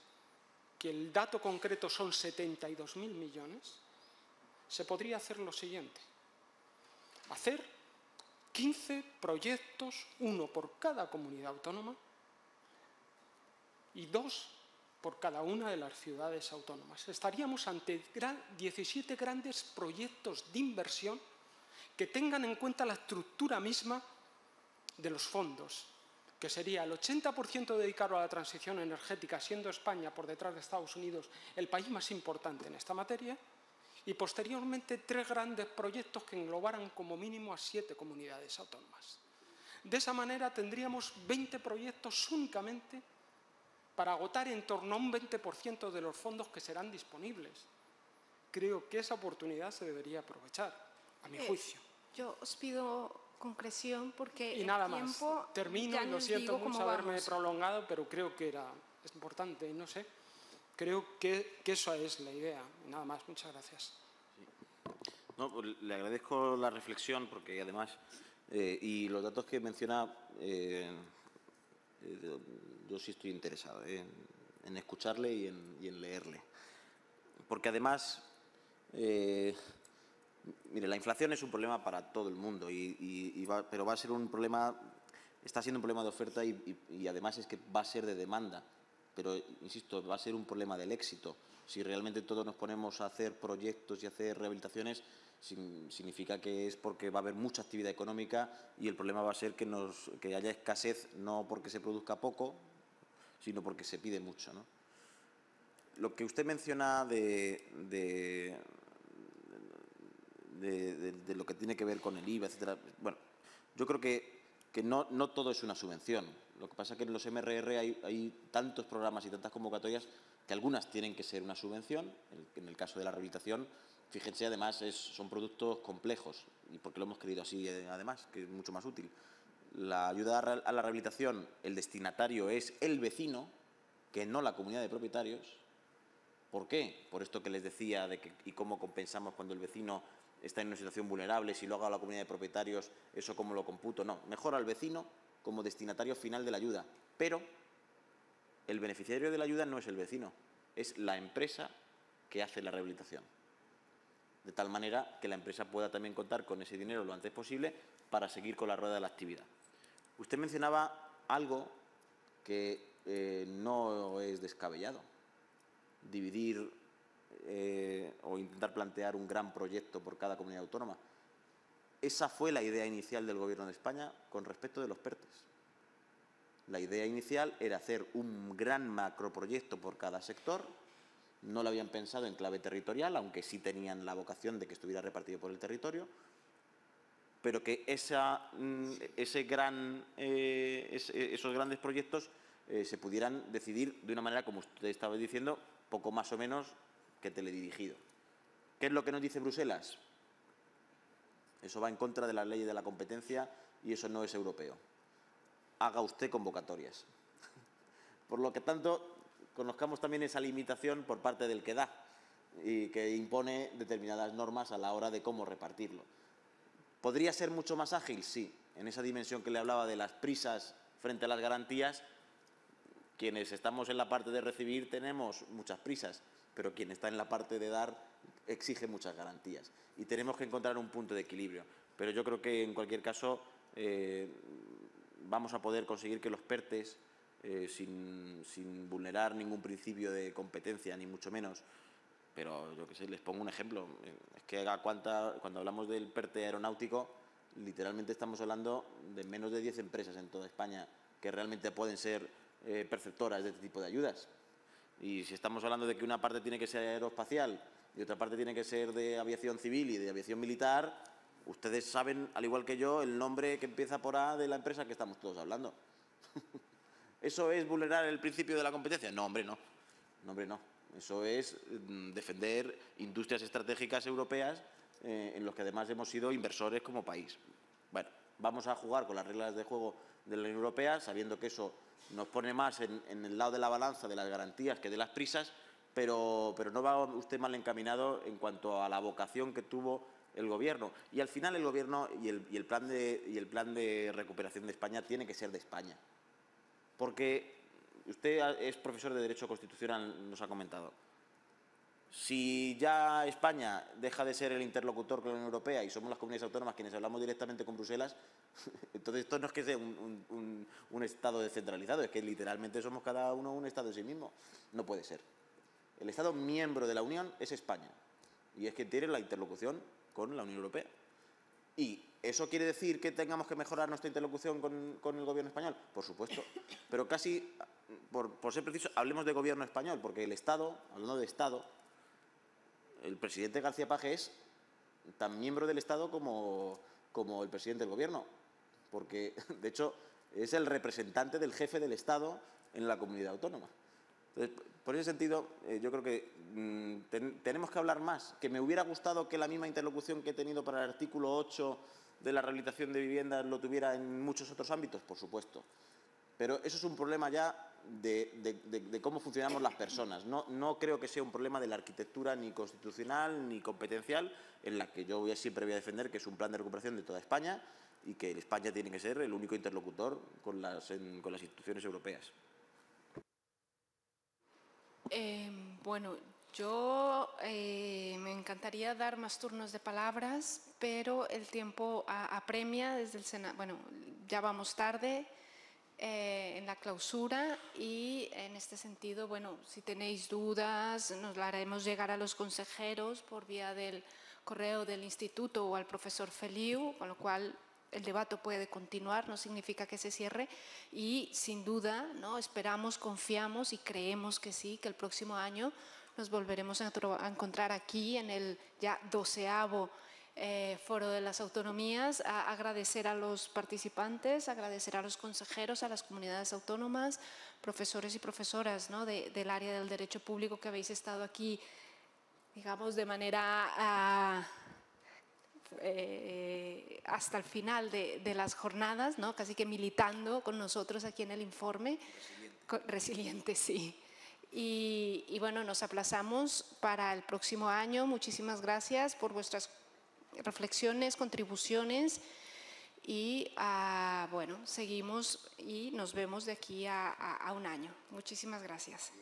que el dato concreto son 72.000 millones, se podría hacer lo siguiente. Hacer 15 proyectos, uno por cada comunidad autónoma y 2 por cada una de las ciudades autónomas. Estaríamos ante 17 grandes proyectos de inversión que tengan en cuenta la estructura misma de los fondos, que sería el 80% dedicado a la transición energética, siendo España, por detrás de Estados Unidos, el país más importante en esta materia, y posteriormente 3 grandes proyectos que englobaran como mínimo a 7 comunidades autónomas. De esa manera tendríamos 20 proyectos únicamente para agotar en torno a un 20% de los fondos que serán disponibles. Creo que esa oportunidad se debería aprovechar, a mi juicio. Yo os pido concreción porque Y nada el más, tiempo termino ya y lo nos siento digo mucho cómo haberme vamos. prolongado, pero creo que es importante y no sé. Creo que esa es la idea. Nada más, muchas gracias. No, pues le agradezco la reflexión porque además, y los datos que menciona, yo sí estoy interesado en escucharle y en leerle. Porque además, mire, la inflación es un problema para todo el mundo, pero va a ser un problema, está siendo un problema de oferta y además es que va a ser de demanda. Pero, insisto, va a ser un problema del éxito. Si realmente todos nos ponemos a hacer proyectos y a hacer rehabilitaciones, significa que es porque va a haber mucha actividad económica y el problema va a ser que haya escasez, no porque se produzca poco, sino porque se pide mucho, ¿no? Lo que usted menciona de lo que tiene que ver con el IVA, etcétera, bueno, yo creo que no todo es una subvención. Lo que pasa es que en los MRR hay tantos programas y tantas convocatorias que algunas tienen que ser una subvención. En el caso de la rehabilitación, fíjense, además, son productos complejos y porque lo hemos querido así, además, que es mucho más útil. La ayuda a la rehabilitación, el destinatario es el vecino, que no la comunidad de propietarios. ¿Por qué? Por esto que les decía y cómo compensamos cuando el vecino está en una situación vulnerable, si lo haga la comunidad de propietarios, eso cómo lo computo. No, mejor al vecino como destinatario final de la ayuda. Pero el beneficiario de la ayuda no es el vecino, es la empresa que hace la rehabilitación. De tal manera que la empresa pueda también contar con ese dinero lo antes posible para seguir con la rueda de la actividad. Usted mencionaba algo que no es descabellado. Dividir o intentar plantear un gran proyecto por cada comunidad autónoma. Esa fue la idea inicial del Gobierno de España con respecto de los PERTES. La idea inicial era hacer un gran macroproyecto por cada sector. No lo habían pensado en clave territorial, aunque sí tenían la vocación de que estuviera repartido por el territorio, pero que esos grandes proyectos se pudieran decidir de una manera, como usted estaba diciendo, poco más o menos que teledirigido. ¿Qué es lo que nos dice Bruselas? Eso va en contra de las leyes de la competencia y eso no es europeo. Haga usted convocatorias. Por lo que tanto, conozcamos también esa limitación por parte del que da y que impone determinadas normas a la hora de cómo repartirlo. ¿Podría ser mucho más ágil? Sí. En esa dimensión que le hablaba de las prisas frente a las garantías, quienes estamos en la parte de recibir tenemos muchas prisas, pero quien está en la parte de dar exige muchas garantías. Y tenemos que encontrar un punto de equilibrio. Pero yo creo que, en cualquier caso, vamos a poder conseguir que los PERTES, sin vulnerar ningún principio de competencia, ni mucho menos, pero yo qué sé, les pongo un ejemplo. Es que cuando hablamos del PERTE aeronáutico, literalmente estamos hablando de menos de 10 empresas en toda España que realmente pueden ser perceptoras de este tipo de ayudas. Y si estamos hablando de que una parte tiene que ser aeroespacial y otra parte tiene que ser de aviación civil y de aviación militar, ustedes saben, al igual que yo, el nombre que empieza por A de la empresa que estamos todos hablando. ¿Eso es vulnerar el principio de la competencia? No, hombre, no. No, hombre, no. Eso es defender industrias estratégicas europeas en los que además hemos sido inversores como país. Bueno, vamos a jugar con las reglas de juego de la Unión Europea, sabiendo que eso nos pone más en el lado de la balanza de las garantías que de las prisas, pero no va usted mal encaminado en cuanto a la vocación que tuvo el Gobierno. Y al final el Gobierno y el plan de recuperación de España tiene que ser de España. Porque usted es profesor de Derecho Constitucional, nos ha comentado. Si ya España deja de ser el interlocutor con la Unión Europea y somos las comunidades autónomas quienes hablamos directamente con Bruselas, entonces esto no es que sea un Estado descentralizado, es que literalmente somos cada uno un Estado en sí mismo. No puede ser. El Estado miembro de la Unión es España y es quien tiene la interlocución con la Unión Europea. ¿Y eso quiere decir que tengamos que mejorar nuestra interlocución con el Gobierno español? Por supuesto, pero casi, por ser preciso, hablemos de Gobierno español, porque el Estado, hablando de Estado, el presidente García Paje es tan miembro del Estado como el presidente del Gobierno. porque, de hecho, es el representante del jefe del Estado en la comunidad autónoma. Entonces, por ese sentido, yo creo que tenemos que hablar más. Que me hubiera gustado que la misma interlocución que he tenido para el artículo 8 de la rehabilitación de viviendas lo tuviera en muchos otros ámbitos, por supuesto. Pero eso es un problema ya de cómo funcionamos las personas. No creo que sea un problema de la arquitectura ni constitucional ni competencial, en la que yo siempre voy a defender que es un plan de recuperación de toda España y que España tiene que ser el único interlocutor con las instituciones europeas. Bueno, yo me encantaría dar más turnos de palabras, pero el tiempo apremia desde el Senado. Bueno, ya vamos tarde en la clausura y en este sentido, bueno, si tenéis dudas, nos la haremos llegar a los consejeros por vía del correo del instituto o al profesor Feliu, con lo cual el debate puede continuar, no significa que se cierre y sin duda, ¿no?, esperamos, confiamos y creemos que sí, que el próximo año nos volveremos a encontrar aquí en el ya 12º Foro de las Autonomías, a agradecer a los participantes, agradecer a los consejeros, a las comunidades autónomas, profesores y profesoras, ¿no?, del área del derecho público que habéis estado aquí, digamos, de manera hasta el final de las jornadas, ¿no?, casi que militando con nosotros aquí en el informe. Resiliente, sí. Y bueno, nos aplazamos para el próximo año. Muchísimas gracias por vuestras reflexiones, contribuciones y bueno, seguimos y nos vemos de aquí a un año. Muchísimas gracias.